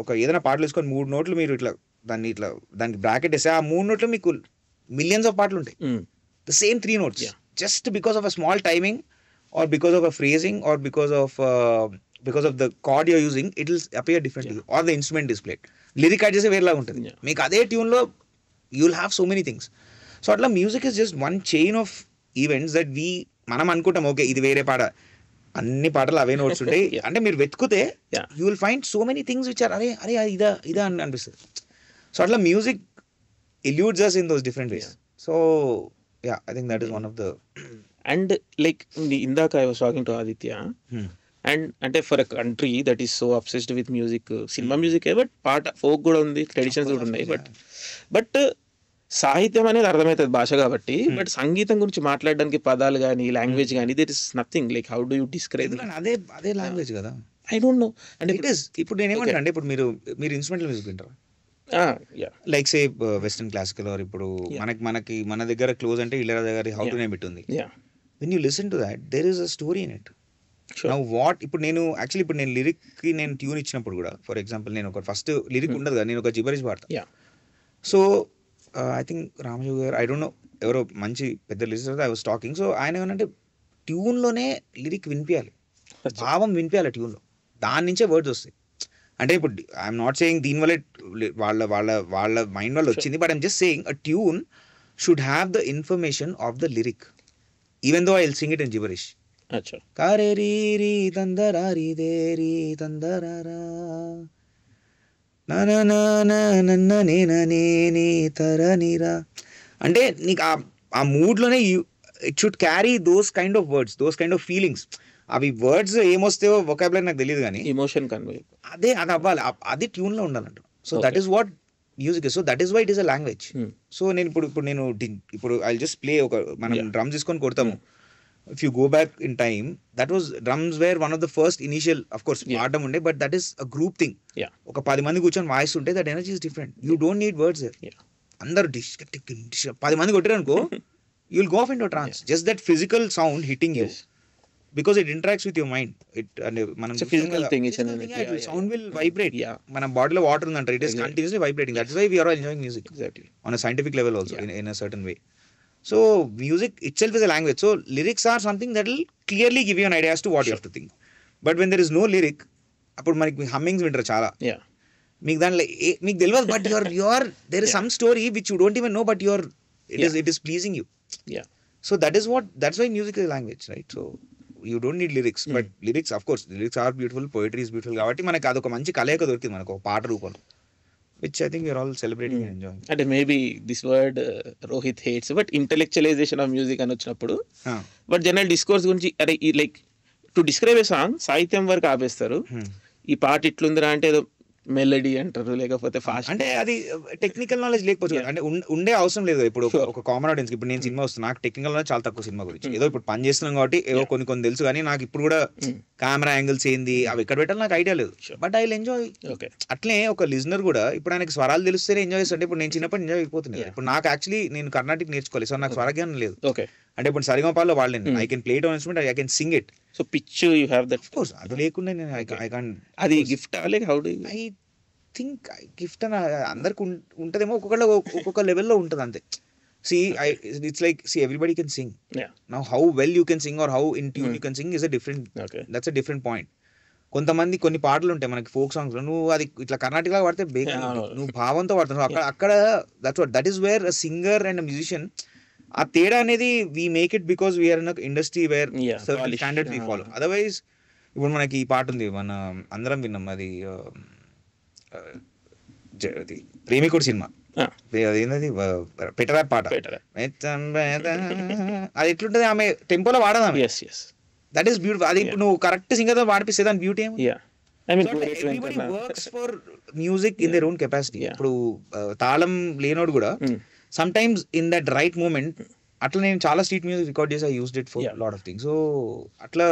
ఒక ఏదైనా పాటలు వేసుకొని 3 notes మీరు ఇట్లా దానికి బ్రాకెట్ వేస్తే ఆ 3 notes మీకు మిలియన్స్ ఆఫ్ పాటలు ఉంటాయి. The same 3 notes just because of a small timing or because of a phrasing or because of the chord you're using it will appear differently or the instrument is played. Lyric add చేసే వేరేలాగా ఉంటుంది, మీకు అదే ట్యూన్లో you will have so many things. So అట్లా music is just one chain of events that మనం అనుకుంటాం ఓకే ఇది వేరే పాట, అన్ని పాటలు అవే నోట్స్ ఉంటాయి అంటే మీరు వెతుకుతే you will find so many things which are అరే ఇదా అని అనిపిస్తుంది. సో అట్లా music eludes us in those different ways. So yeah, I think that is one of the and like indaka I was talking to Aditya and ante for a country that is so obsessed with music, cinema music but part folk kuda undi, traditions kuda unnai but సాహిత్యం అనేది అర్థమవుతుంది భాష కాబట్టి బట్ సంగీతం గురించి మాట్లాడడానికి పదాలు కానీ లాంగ్వేజ్ కానీ that is nothing. Like how do you describe? అదే లాంగ్వేజ్ కదా. ఐ డోంట్ నో అంటే ఇట్ ఇస్. ఇప్పుడు నేను ఏమంటా అంటే ఇప్పుడు మీరు ఇన్స్ట్రుమెంటల్ మ్యూజిక్ వింటారా? Like say western classical or ఇప్పుడు మనకి మన దగ్గర క్లోజ్ అంటే ఇళయరాజా గారి హౌ టు నేమ్ ఇట్ ఉంది. When you listen to that there is a story in it. Now what ఇప్పుడు నేను లిరిక్కి నేను ట్యూన్ ఇచ్చినప్పుడు కూడా ఫర్ ఎగ్జాంపుల్ నేను ఒక ఫస్ట్ లిరిక్ ఉండదు కదా, నేను ఒక జిబరిష్ పాడతా. సో ఐ థింక్ రామజోగి గారు ఐ డోంట్ నో ఎవరో మంచి పెద్ద lyrics I was talking. So ఆయన ఏమనంటే ట్యూన్లోనే లిరిక్ వినిపించాలి, భావం వినిపించాలి ట్యూన్లో, దాని నుంచే వర్డ్స్ వస్తాయి. అంటే ఇప్పుడు ఐఎమ్ నాట్ సేయింగ్ దీనివల్ల వాళ్ళ మైండ్ వల్ల వచ్చింది but I'm just saying a tune should have the information of the lyric even though I will sing it in gibberish. కారే రీ రీ తందరా రీ దే రీ తందరారా అంటే నీకు ఆ మూడ్లోనే it should carry those kind of words, those kind of feelings. అవి వర్డ్స్ ఏమొస్తాయో వొకాబులరీ నాకు తెలియదు కానీ ఎమోషన్ కన్వే అది అవ్వాలి, అది ట్యూన్లో ఉండాలంట. So that is what music is. So that is why it is a language. So నేను ఇప్పుడు ఐ జస్ట్ ప్లే ఒక మనం డ్రమ్స్ తీసుకొని కొడతాము. If you go back in time, that was drums were one of the first initial, of course, పాడడం ఉండే, but that is a group thing. ఒక 10 మంది కూర్చొని వాయిస్ ఉంటే that energy is different. You don't need words there. అందరూ 10 మంది కొట్టారు అనుకో, you will go off into a trance. Just that physical sound hitting you, because it interacts with your mind. It's a physical thing. Sound will vibrate. మన బాడీలో వాటర్ ఉందంటారు, it is continuously vibrating. That's why we are all enjoying music. Exactly. On a scientific level also, in a certain way. So music itself is a language. So lyrics are something that will clearly give you an idea as to what you have to think. But when there is no lyric, అప్పుడు మనకి హమ్మింగ్స్ వింటారు చాలా. మీకు దాంట్లో మీకు తెలియదు, but your there is some story which you don't even know, but it is pleasing you. So that's why music is a language, right? So you don't need lyrics, but lyrics, of course, lyrics are beautiful, poetry is beautiful. కాబట్టి మనకి అదొక మంచి కలయిక దొరికింది మనకు ఒక పాట రూపంలో, which I think we are all celebrating and enjoying. అంటే maybe this word Rohit hates, but intellectualization of music అని వచ్చినప్పుడు, బట్ జనరల్ డిస్కోర్స్ గురించి అరే like to describe a song సాహిత్యం వరకు ఆపేస్తారు. ఈ పాట ఇట్లుందిరా అంటే ఏదో మెలడీ అంటారు, లేకపోతే ఫాస్ట్, అంటే అది టెక్నికల్ నాలెడ్జ్ లేకపోవచ్చు. అంటే ఉండే అవసరం లేదు. ఇప్పుడు ఒక కామన్ ఆడియన్స్, ఇప్పుడు నేను సినిమా వస్తాను, నాకు టెక్నికల్ నాలెడ్జ్ చాలా తక్కువ సినిమా గురించి. ఏదో ఇప్పుడు పని చేస్తున్నాం కాబట్టి ఏదో కొన్ని తెలుసు, కానీ నాకు ఇప్పుడు కూడా కెమెరా యాంగిల్స్ ఏంది అవి ఎక్కడ పెట్టాలి నాకు ఐడియా లేదు. But I will enjoy. అట్లే ఒక లిజనర్ కూడా ఇప్పుడు ఆయనకి స్వరాలు తెలిస్తేనే ఎంజాయ్ చేస్తుంటే, ఇప్పుడు నేను చిన్నప్పుడు ఎంజాయ్ అయిపోతుంది. ఇప్పుడు నాకు యాక్చువల్లీ నేను కర్ణాటక నేర్చుకోలేదు, సో నాకు స్వరజ్ఞానం లేదు. అంటే ఇప్పుడు సరిగమపాల్లో వాడలేను. I can play it on instrument, I can sing it. So pitch you have that. Of course అది లేకుండా నేను ఐ కాంట్. అది gift like how do I think gift అని అందరికి ఉంటదేమో, ఒక్కొక్క లెవెల్లో ఉంటుంది అంతే. It's like everybody can sing. Now how well you can sing or how in tune you can sing is a different, that's a different point. కొంతమంది కొన్ని పాటలు ఉంటాయి మనకి ఫోక్ సాంగ్స్ లో, నువ్వు అది ఇట్లా కర్ణాటకలో పడితే నువ్వు భావంతో పడుతున్నావు అక్కడ. That is where a singer and a musician, ఆ తేడా అనేది we make it because we're in industry where certain standard we follow. Otherwise ఇప్పుడు మనకి ఈ పాట ఉంది, మన అందరం విన్నాం, అది ప్రేమికుడు సినిమా, అదేంటది పెట్టరా పాట, అది ఎట్లుంటది, ఆమె టెంపోలో వాడదా, దట్ ఈస్ బ్యూటిఫుల్. అది ఇప్పుడు నువ్వు కరెక్ట్ సింగర్ తో పాడిపిస్తే దాని బ్యూటీ ఏమో. Everybody works for music in their own capacity. ఇప్పుడు తాళం లేనోడు కూడా sometimes in that right moment, అట్లా నేను చాలా స్ట్రీట్ మ్యూజిక్ రికార్డ్ చేసి I used it for lot of things. So అట్లా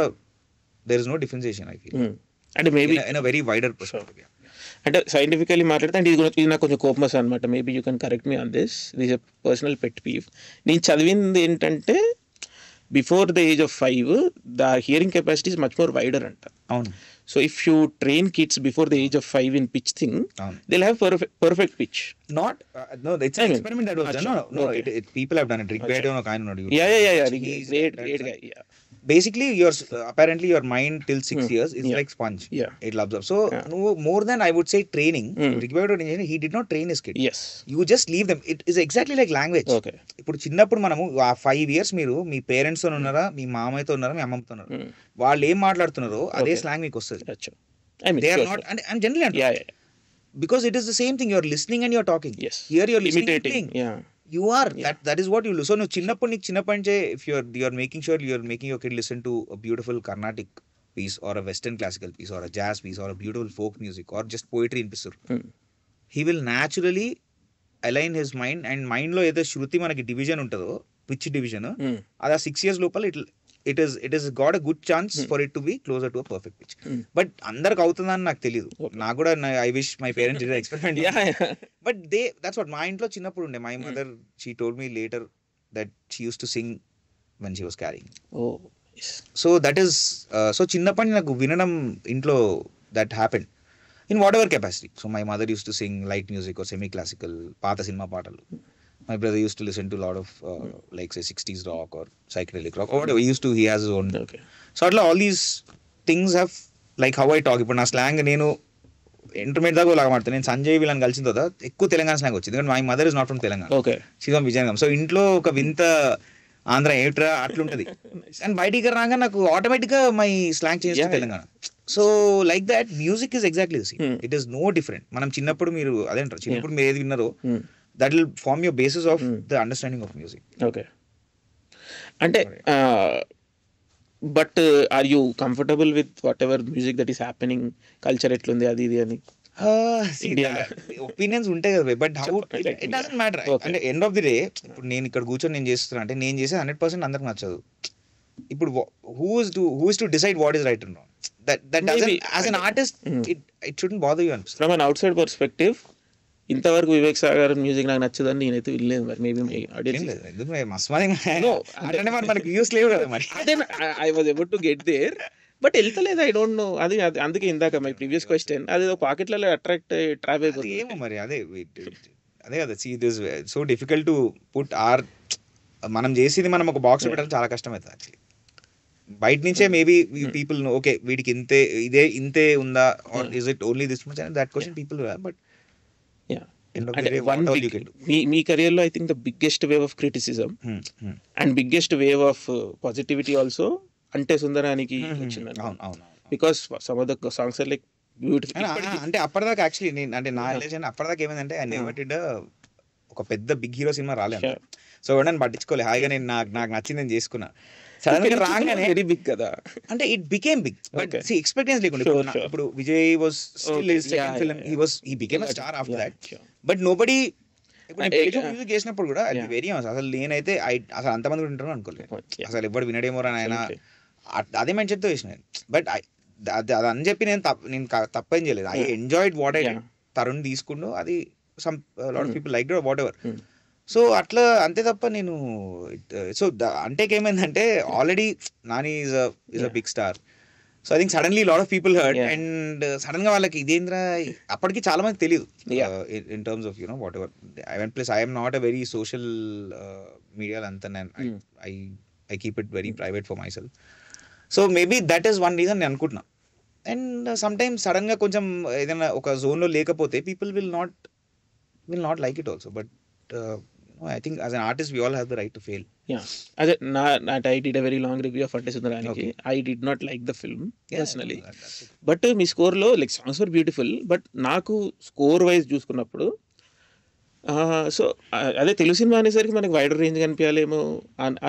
there is no differentiation I feel, అంటే maybe in a very wider perspective. అంటే సైంటిఫికలీ మాట్లాడితే, అంటే ఇది నాకు కొంచెం కోపం వస్తుంది అనమాట. Maybe you can correct me on this, this a personal pet peeve. నేను చదివింది ఏంటంటే before the age of 5 the hearing capacity is much more wider అంట. అవును. So if you train kids before the age of 5 in pitch thing, they'll have perfect pitch. Not no, it's an experiment that was done. No, people have done it. Rick Bader no kind of. Yeah. Great guy. Yeah. Basically, apparently your mind till 6 years is like sponge. It will absorb. So no more than I would say training. Rick Bader he did not train his kid. Yes. You just leave them. It is exactly like language. Okay. ఇప్పుడు చిన్నప్పుడు మనము ఆ 5 years మీరు మీ పేరెంట్స్ తో ఉన్నారా, మీ మామయ్యతో ఉన్నారా, మీ అమ్మతో ఉన్నారా, వాళ్ళు ఏం మాట్లాడుతున్నారో అదే స్లాంగ్ మీకు వస్తుంది. They are not, and generally because it is the same thing, you are listening and you are talking. Yes. Here you are listening, imitating. You are that is what you listen. So no చిన్నప్పటి if you are making sure you are making your kid listen to a beautiful Carnatic piece or a western classical piece or a jazz piece or a beautiful folk music or just poetry in pisur, he will naturally align his mind, and mind lo ఏదో శృతి మనకి డివిజన్ ఉంటుందో, పిచ్ డివిజన్, అది 6 years లోపల it is got a good chance for it to be closer to a perfect pitch. But అందరికి అవుతుందని నాకు తెలియదు. నాకు కూడా I wish my parents did an experiment. But that's what మా ఇంట్లో చిన్నప్పుడు ఉండే. My mother, she told me later that she used to sing when she was carrying. Oh, yes. So that is so చిన్నప్పటి నాకు వినడం ఇంట్లో that happened in whatever capacity. So my mother used to sing light music or semi classical పాత సినిమా పాటలు. My brother used to listen to a lot of like say 60s rock or psychedelic rock or whatever. He has his own. Okay. So all these things have like how I talk. ఇప్పుడు నా స్లాంగ్ నేను ఇంటర్మీడియట్ దాకా లాగా మాట్లాడతాను. నేను సంజయ్ వీళ్ళని కలిసిన తర్వాత ఎక్కువ తెలంగాణ స్లాంగ్ వచ్చింది. ఎందుకంటే my mother is not from Telangana. Okay. She from Vizianagaram. So ఇంట్లో ఒక వింత ఆంధ్ర ఏట్రా అట్లుంటది. అండ్ బయటికి రాగా నాకు ఆటోమేటిక్గా my slang change to Telangana. So like that music is exactly the same. It is no different. మనం చిన్నప్పుడు మీరు అదేంటారు, చిన్నప్పుడు మీరు ఏది విన్నారో that will form your basis of the understanding of music. Okay. Ante but are you comfortable with whatever music that is happening, culture etlundi adi idi ani? Opinions ఉంటాయి కదా, but how it doesn't matter. అంటే ఎండ్ ఆఫ్ ది డే ఇప్పుడు నేను ఇక్కడ కూర్చొని నేను చేస్తున్నా అంటే నేను చేసేది 100% అందరికి నచ్చదు. ఇప్పుడు who is to decide what is right and wrong? That as an artist it shouldn't bother you అనిపిస్తుంది. From an outside perspective ఇంతవరకు వివేక్ సాగర్ మ్యూజిక్ నాకు నచ్చదని నేనైతే వినలేదు. మరి మేబీ మనకి వ్యూస్ లేవు కదా మరి. I was able to get there but వెళ్తలేదు. I don't know. అది అందుకే ఇందాక మై ప్రీవియస్ క్వశ్చన్ అది పాకెట్లలో అట్రాక్ట్ ట్రాప్ అయిపోతుంది ఏమో మరి. అదే కదా, see it is so difficult to put మనం చేసేది మనం ఒక బాక్స్ పెట్టడం చాలా కష్టం అవుతుంది యాక్చువల్లీ. బయట నుంచే మేబీ పీపుల్ ఓకే వీడికి ఇంతే ఉందా or is it only this much and that question people but మీ కెరియర్ లో I think the biggest wave of criticism and biggest wave of positivity also Ante Sundaraniki వచ్చింది. Because some of the songs are like beautiful. అంటే అప్పటిదాకా యాక్చువల్లీ నేను అంటే నా రిలేషన్ అప్పటిదాకా ఏమైందంటే ఐ నెవర్ డిడ్ ఒక పెద్ద బిగ్ హీరో సినిమా రాలేదు. సో నన్ను పట్టించుకోలేదు, హాయిగా నేను నాకు నచ్చింది నేను చేసుకున్నా. సడన్ గా రాగానే వెరీ బిగ్ కదా, అంటే it became big but see expectations లేకుండా. ఇప్పుడు Vijay was still his second film, he became a star after that. But nobody music చేసినప్పుడు కూడా అది వెరీ అసలు నేనైతే అసలు అంతమంది కూడా ఉంటారు అనుకోలేదు. అసలు ఎవరు వినడేమో అని ఆయన అదే మైండ్ సెట్తో చేసిన. బట్ అది అని చెప్పి నేను తప్పేం చేయలేదు. I enjoyed what I Tarun తీసుకుంటూ అది some lot of people like whatever. So అట్లా అంతే తప్ప నేను సో అంటే ఏమైందంటే already Nani is a big star. So I think suddenly lot of people heard and sudden గా వాళ్ళకి ఇదేంద్రా అప్పటికి చాలా మంది తెలియదు in terms of you know whatever. Plus I'm not a very social media అంతా. I keep it very private for my self. So maybe that is one reason నేను అనుకుంటున్నా. అండ్ సమ్ టైమ్స్ సడన్ గా కొంచెం ఏదైనా ఒక జోన్లో లేకపోతే people will not like it also. But I think as an artist we all have the right to fail. Yeah, as I did a very long review of Ante Sundaraniki. Okay. I did not like the film personally. But మీ స్కోర్ లో like songs were beautiful. But నాకు స్కోర్ వైజ్ చూసుకున్నప్పుడు సో అదే తెలుగు సినిమా అనేసరికి మనకి వైడర్ రేంజ్ కనిపించాలేమో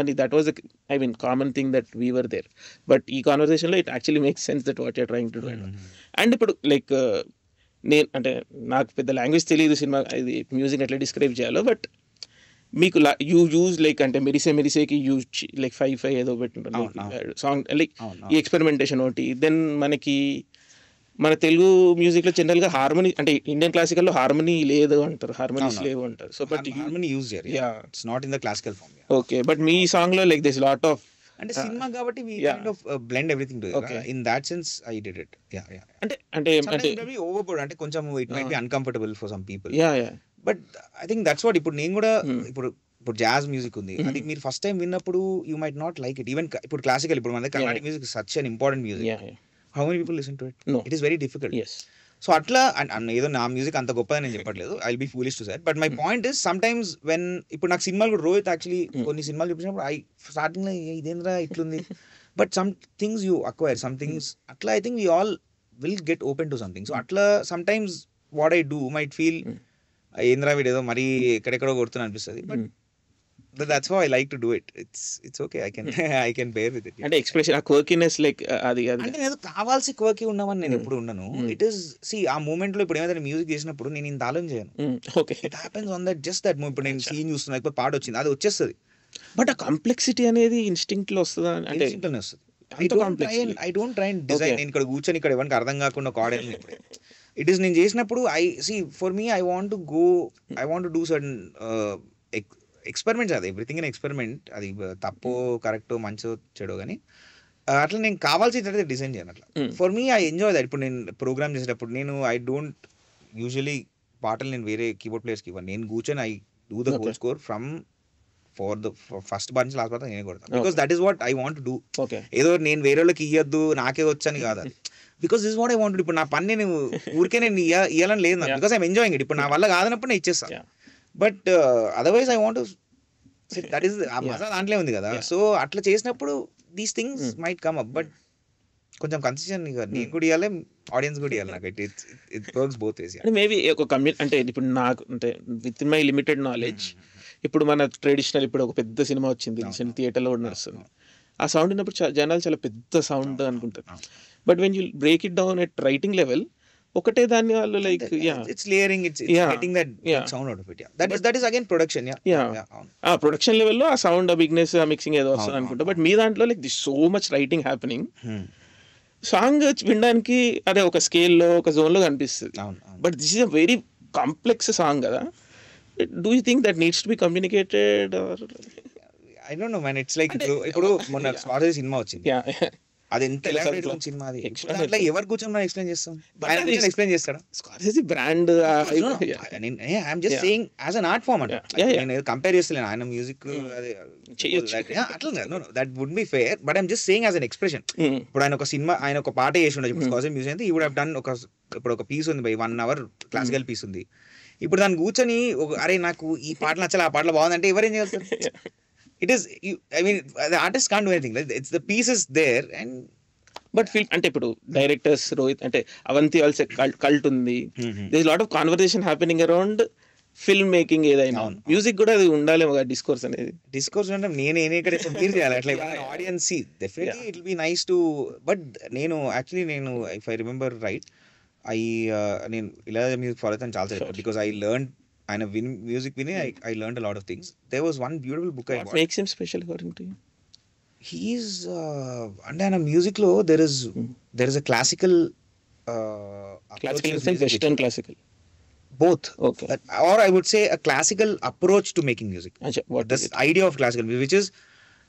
అని that was I mean common thing that we were there. But ఈ కాన్వర్సేషన్లో it actually makes sense that what you're trying to do. And ఇప్పుడు లైక్ నేను అంటే నాకు పెద్ద లాంగ్వేజ్ తెలియదు సినిమా ఇది మ్యూజిక్ ఎట్లా డిస్క్రైబ్ చేయాలో. బట్ మీకు యూ యూజ్ లైక్ అంటే మెరిసేకి యూజ్ లైక్ 5 ఏదో పెట్టుంటారు సాంగ్ లైక్ ఈ ఎక్స్పెరిమెంటేషన్ ఒకటి. దెన్ మనకి మన తెలుగు మ్యూజిక్ లో జనరల్ గా హార్మోనీ అంటే ఇండియన్ క్లాసికల్ లో హార్మోనీ లేదు అంటారు, హార్మోనీస్ లేవు అంటారు. సో బట్ హార్మోనీ యూజ్ చేయరు, it's not in the classical form. Okay, but మీ సాంగ్ లో లైక్ దిస్ లాట్ ఆఫ్ అంటే సినిమా కాబట్టి we kind of blend everything together. In that sense I did it. అంటే overboard అంటే కొంచెం it might be uncomfortable for some people. But I think that's what ఇప్పుడు నేను కూడా ఇప్పుడు జాజ్ మ్యూజిక్ ఉంది, అది మీరు ఫస్ట్ టైం విన్నప్పుడు you might not like it. Even ఇప్పుడు క్లాసికల్ ఇప్పుడు మన Carnatic music such an important music. How many people listen to it? It is very difficult. So అట్లా ఏదో నా మ్యూజిక్ అంత గొప్పదని నేను చెప్పట్లేదు, I will be foolish to set. But my point is some times when ఇప్పుడు నాకు సినిమాలు కూడా రోహిత్ యాక్చువల్లీ కొన్ని సినిమాలు చూపించినప్పుడు స్టార్టింగ్ లో ఇదేంద్రా ఇట్లుంది, but some things you acquire, some things అట్లా I think we all will get open to something. So అట్లా sometimes what I do might feel ఏంద్రా వీడేదో మరీ ఎక్కడెక్కడో కొడుతున్నా అనిపిస్తుంది. But that's how I like to do it. It's okay. I can bear with it. అంటే ఎక్స్ప్రెషన్ ఆ క్వర్కీనెస్ లైక్ అది అంటే నేను కావాల్సి క్వర్కీ ఉన్నామని నేను ఎప్పుడు ఉన్నాను. ఇట్ ఈస్ సి ఆ మూమెంట్ లో ఇప్పుడు ఏమైనా మ్యూజిక్ చేసినప్పుడు నేను ఇంత ఆలోచన చేయను. Okay, it happens on that just that. ఇప్పుడు నేను సీన్ చూస్తున్నా, ఇప్పుడు పాట వచ్చింది, అది వచ్చేస్తుంది. బట్ ఆ కాంప్లెక్సిటీ అనేది ఇన్స్టింక్ట్ లో వస్తుందా అంటే ఇన్స్టింక్ట్ లోనే వస్తుంది. I don't try and design. నేను ఇక్కడ కూర్చొని ఇక్కడ ఎవరికి అర్థం కాకుండా ఒక ఆడియన్స్ ఇప్పుడు ఇట్ ఈస్ నేను చేసినప్పుడు for me I want to do certain experiments. అది ఎవ్రీథింగ్ ఇన్ ఎక్స్పెరిమెంట్, అది తప్పో కరెక్టో మంచో చెడో కానీ అట్లా నేను కావాల్సి డిజైన్ చేయను అట్లా. For me I enjoy that. ఇప్పుడు నేను ప్రోగ్రామ్ చేసేటప్పుడు నేను ఐ డోంట్ యూజువలీ పాటలు నేను వేరే కీబోర్డ్ ప్లేయర్స్కి ఇవ్వను. నేను కూర్చొని I do the whole score from for the first bar నుంచి లాస్ట్ బార్ నేనే కొడతాను. Because that is what I want to do. ఏదో నేను వేరే వాళ్ళకి ఇవ్వద్దు నాకే వచ్చని కాదు అది. Because this what I want. ఇప్పుడు నా పని నేను ఊరికే నేను ఇవ్వాలని లేదు నాకు. Because I'm enjoying it. ఇప్పుడు నా వల్ల కాదన్నప్పుడు నేను ఇచ్చేస్తాను. But otherwise I want that is ఆ మజా దాంట్లో ఉంది కదా. సో అట్లా చేసినప్పుడు these things might come up. But కొంచెం కన్సిస్టెంట్ నేను కూడా ఇవ్వాలి, ఆడియన్స్ కూడా ఇవ్వాలి. నాకు it works both ways. Maybe ఒక అంటే ఇప్పుడు నాకు అంటే with in my limited knowledge ఇప్పుడు మన ట్రెడిషనల్ ఇప్పుడు ఒక పెద్ద సినిమా వచ్చింది థియేటర్లో కూడా నడుస్తుంది, ఆ సౌండ్ ఉన్నప్పుడు జనాలు చాలా పెద్ద సౌండ్ అనుకుంటారు. But when you break it down at writing level ఒకటే దాన్ని వాళ్ళు like it's layering, it's Yeah. getting that Yeah. sound out of it. That is again production. అవును. ఆ ప్రొడక్షన్ లెవెల్లో ఆ సౌండ్, ఆ బిగ్నెస్, ఆ మిక్సింగ్ ఏదో వస్తుంది అవును, అనుకుంటా. బట్ మీ దాంట్లో like this so much writing happening. Hmm. Song వినడానికి అదే ఒక స్కేల్లో, ఒక జోన్లో కనిపిస్తుంది. అవును. But this is a very complex song కదా. Do you think that needs to be communicated? I don't know, man. It's like ఇప్పుడు మొన్న స్వాతి సినిమా వచ్చింది. అది ఎంత elaborate ఉంది సినిమా అది. అట్లా ఎవరు కూర్చొని మనం ఎక్స్ప్లెయిన్ చేస్తాం? ఆయన కూర్చొని ఎక్స్ప్లెయిన్ చేస్తాడా? Scorsese brand. I'm just saying as an art form అంటే నేను కంపేర్ చేస్తలేను ఆయన మ్యూజిక్ అట్లా that would be fair. But I'm just saying as an expression. ఇప్పుడు ఆయన ఒక సినిమా, ఆయన ఒక పాట చేసి ఉండొచ్చు. ఇప్పుడు స్కార్సెసీ మ్యూజిక్ అయితే ఈ వుడ్ హావ్ డన్ ఇప్పుడు ఒక పీస్ ఉంది బై 1 hour క్లాసికల్ పీస్ ఉంది. ఇప్పుడు దాన్ని కూర్చొని అరే నాకు ఈ పాట నచ్చాలి, ఆ పాటలో బాగుందంటే ఎవరేం చేస్తారు? It is, I mean, the artist can't do anything. It's the piece is there and but feel అంటే ఇప్పుడు డైరెక్టర్స్ రోహిత్ అంటే అవంతి ఆల్సో కల్ట్ ఉంది. There is lot of conversation happening around film making. ఏదైనా మ్యూజిక్ కూడా అది ఉండాలి ఒక డిస్కోర్స్ అనేది. డిస్కోర్స్ అంటే నేను ఇక్కడ మీరు చేయాలి అట్లా audience definitely it will be nice too. But నేను యాక్చువల్లీ నేను ఇఫ్ ఐ రిమెంబర్ రైట్ నేను ఇలా మ్యూజిక్ ఫాలో అవుతాను చాలా, బికాస్ ఐ లెర్న్ ఆయన మ్యూజిక్ విని I learn a lot of things. There was one beautiful book I what makes him special according to you? He's అంటే ఆయన మ్యూజిక్ లో there is a classical western classical both. Okay. Or I would say a classical approach to making music. What this idea of classical music, which is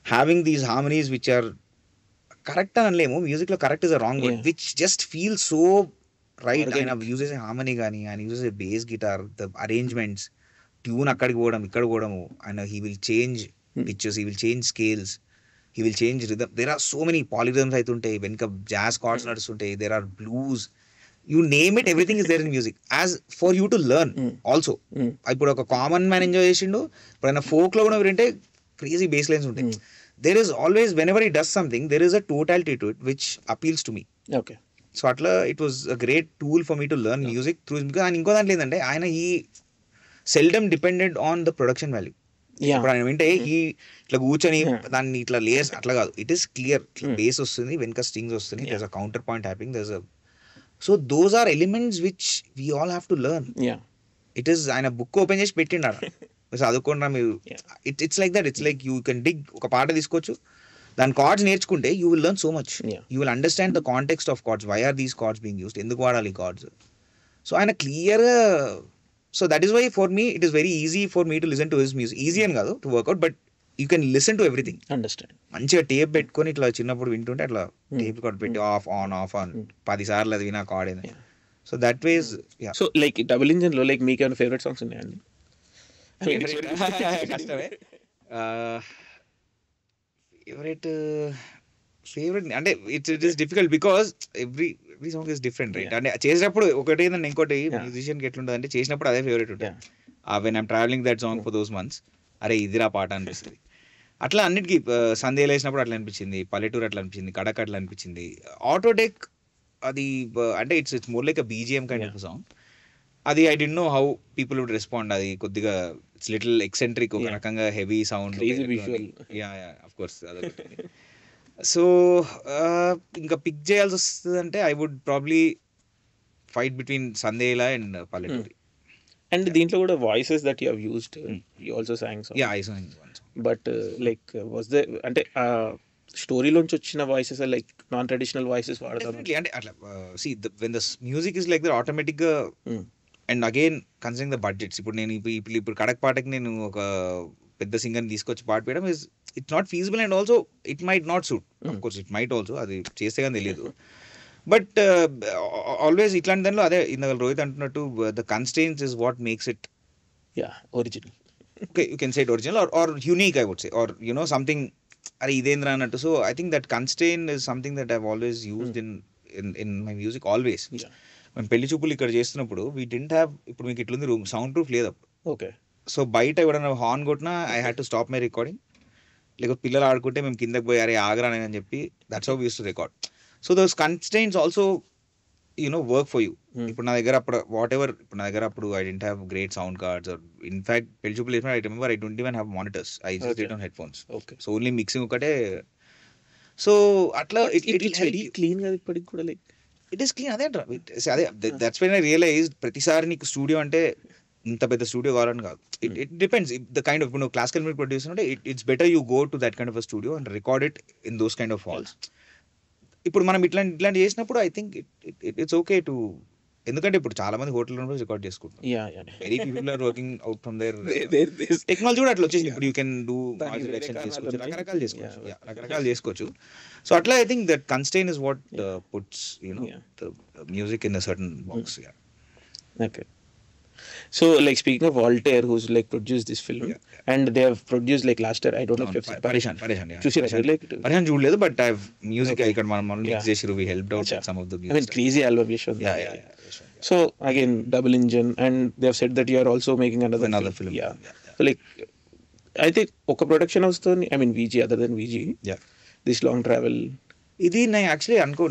having these harmonies which are correct anlemo, music lo correct is a wrong word, which just feels so right. And uses a harmony gani and uses a bass guitar, the arrangements, tune akkadiki vodam ikkada vodamu, and he will change pitches, he will change scales, he will change rhythm. There are so many polyrhythms aituntayi, venka jazz chords nadustuntayi, there are blues, you name it, everything is there in music as for you to learn also. ఇప్పుడు ఒక కామన్ మ్యాన్ ఎంజాయ్ చేసిండు, ఇప్పుడు ఆయన ఫోక్ లో కూడా వింటే క్రేజీ బేస్ లైన్స్ ఉంటాయి. there is always, whenever he does something, there is a totality to it which appeals to me. Okay. So atla it was a great tool for me to learn music through, because ఆయన ఇంకో దాంట్లో ఏంటంటే ఆయన he seldom depended on the production value. ఇప్పుడు ఆయన వింటే ఈ ఇట్లా కూర్చొని దాన్ని ఇట్లా లేయర్స్ అట్లా కాదు, ఇట్ ఈస్ క్లియర్. బేస్ వస్తుంది, వెనక స్ట్రింగ్స్ వస్తుంది, there's a counter point happening, there's a, so those are elements which we all have to learn. It is ఆయన బుక్ ఓపెన్ చేసి పెట్టిండారు చదువుకోండి మీరు. It's like that. It's like you can dig, ఒక పాట తీసుకోవచ్చు, దాని కార్డ్స్ నేర్చుకుంటే you will learn so much. You will understand the context of chords, why are these chords being used, ఎందుకు వాడాలి కార్డ్స్. సో ఆయన క్లియర్గా, so that is why for me it is very easy for me to listen to his music. Easy అని కాదు to work out, but you can listen to everything. Understand. మంచిగా టేప్ పెట్టుకొని ఇట్లా చిన్నప్పుడు వింటుంటే అట్లా టేప్ కార్డ్ పెట్టి ఆఫ్ ఆన్ 10 సార్లు అది వినా కార్డ్ అయింది. So that ways. So like double engine లో లైక్ మీకు ఏమైనా ఫేవరెట్ సాంగ్స్ ఉన్నాయండి? కష్టమే. ఫేవరెట్ అంటే it is difficult because every song is different, right? అంటే చేసినప్పుడు ఒకటి ఏంటంటే ఇంకోటి మ్యూజిషియన్కి ఎట్లుంటుంది అంటే చేసినప్పుడు అదే ఫేవరెట్ ఉంటుంది. When I'm travelling that song for those months, అరే ఇదిరా పాట అనిపిస్తుంది. అట్లా అన్నిటికీ సందేహాలు వేసినప్పుడు అట్లా అనిపించింది, పల్లెటూరు అట్లా అనిపించింది, కడక్ అట్లా అనిపించింది. ఆటోడెక్ అది అంటే it's more like a BGM kind of song. అది I don't know how people would respond. అది కొద్దిగా ఇట్స్ లిటిల్ ఎక్సెంట్రిక్, ఒక రకంగా heavy sound. Yeah of course అదొకటి. సో ఇంకా పిక్ చేయాల్సి వస్తుంది అంటే I would probably fight between సందేలా అండ్ పల్లెటూరి. అండ్ దీంట్లో కూడా voices that you have used, you also sang song. Yeah I sang one song. But like was they అంటే స్టోరీలోంచి వచ్చిన voices like non traditional voices వాడతారు అంటే అట్లా. See when the music is like that ఆటోమేటిక్గా, and again considering the budgets, ఇప్పుడు నేను ఇప్పుడు కడక్ పాటకి నేను ఒక పెద్ద సింగర్ని తీసుకొచ్చి పాట వేయడం is it's not feasible, and also it might not suit. Of course it might also, అది చేస్తే కానీ తెలియదు. బట్ ఆల్వేస్ ఇట్లాంటి దానిలో అదే ఇందాక రోహిత్ అంటున్నట్టు the constraints is what makes it original. Okay, you can say it original or unique, I would say, or you know something, అరే ఇదేంద్రా అన్నట్టు. So I think that constraint is something that I have always used in my music always. మేము పెళ్లి చూపులు ఇక్కడ చేస్తున్నప్పుడు వీ డింట్ హ్యావ్, ఇప్పుడు మీకు ఇట్లుంది రూమ్, సౌండ్ ప్రూఫ్ లేదు అప్పుడు. ఓకే. సో బయట ఎవడన్నా హార్న్ కొట్టినా I had to stop my recording. లేకపోతే పిల్లలు ఆడుకుంటే మేము కిందకి పోయి అరే ఆగరా అని చెప్పి that's how we used to record. So those constraints also work for you. ఇప్పుడు నా దగ్గర అప్పుడు వాట్ ఎవర్, ఇప్పుడు నా దగ్గర అప్పుడు I dent have great sound cards, or in fact Pelli Choopulu I remember I don't even have monitors, I just did on headphones. So only mixing ఒకటే. సో అట్లా ఇట్స్ వెరీ క్లీన్ గా ఇప్పటికి కూడా లైక్ ఇట్ ఈస్ క్లీన్. అదే దట్స్ వెన్ ఐ రియలైజ్ ప్రతిసారి నీకు స్టూడియో అంటే ఇంత పెద్ద స్టూడియో కావాలని కాదు. It depends the kind of, నువ్వు క్లాసికల్ మ్యూజిక్ ప్రొడ్యూసర్ అంటే it's better you go to that kind of a studio and record it in those kind of halls. ఇప్పుడు మనం ఇట్లాంటి చేసినప్పుడు I think it's okay too, ఎందుకంటే ఇప్పుడు చాలా మంది హోటల్ రికార్డ్ చేసుకుంటారు. Very people are working out from there. Technology కూడా అట్లా వచ్చేసి ఇప్పుడు యూ కెన్ డూ రకరకాలు చేసుకోవచ్చు. సో అట్లా I think that constraint is what puts the music in a certain box. Okay. So like speaking of Voltaire, who's like produced this film, and they have produced like last year, I don't know if you've seen Parishan చూడలేదు, బట్ ఐ మ్యూజిక్ ఇక్కడ మనం మిక్స్ చేసి we helped out some of the I mean crazy album you showed. So again double engine, and they have said that you are also making another film. So like I think oka production house tho, I mean VG, other than VG, this long travel, ఇది నేను యాక్చువల్లీ నాకు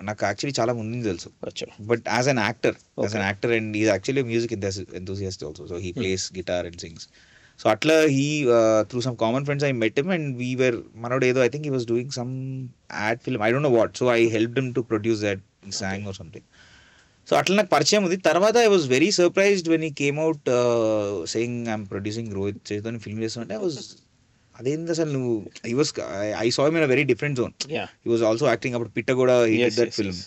నాకు యాక్చువల్లీ చాలా ముందు తెలుసు, but as an actor and is actually music enthusiast also. So he plays guitar and sings. So అట్లా he through some common friends I met him and we were మనోడు ఏదో I think he was doing some ad film, I don't know what. So I helped him to produce that song or something. So అట్లా నాకు పరిచయం ఉంది. తర్వాత I was very surprised when he came out saying I'm producing Rohit చేతోని ఫిల్మ్ చేస్తుంటే. ఐ వాజ్ అదేంది అసలు నువ్వు, I saw him in a very different zone. He was also acting అప్పుడు పిట్ట కూడా he did that film.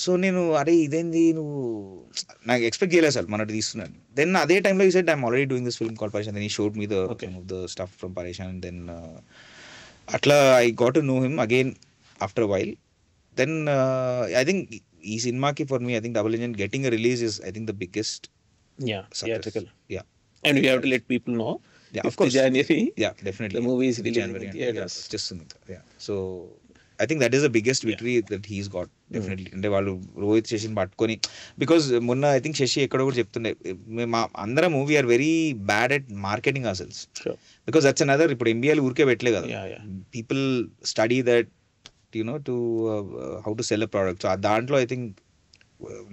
So నేను అరే ఇదేంది నువ్వు, నాకు ఎక్స్పెక్ట్ చేయలేదు అసలు మనటి తీస్తున్నాను. దెన్ అదే టైంలో he said I'm already doing this film called Pareshan. Then he showed me the stuff from Pareshan. Then అట్లా I got to know him again after a while. Then I think ఈ సినిమాకి for me I think Double Engine getting a release is I think the biggest theatrical. And we have to let people know. Of course, January. Definitely. The movie is releasing January. theaters. So I think that is the biggest victory that he's got. Definitely. అంటే వాళ్ళు రోహిత్ శశిని పట్టుకొని, బికాజ్ మొన్న ఐ థింక్ శశి ఎక్కడ కూడా చెప్తుండే మేము అందరం we're very bad at marketing ourselves. Because that's another, ఇప్పుడు ఎంబీఏలు ఊరికే పెట్టలే కదా, people study that to how to sell a product. So దాంట్లో ఐ థింక్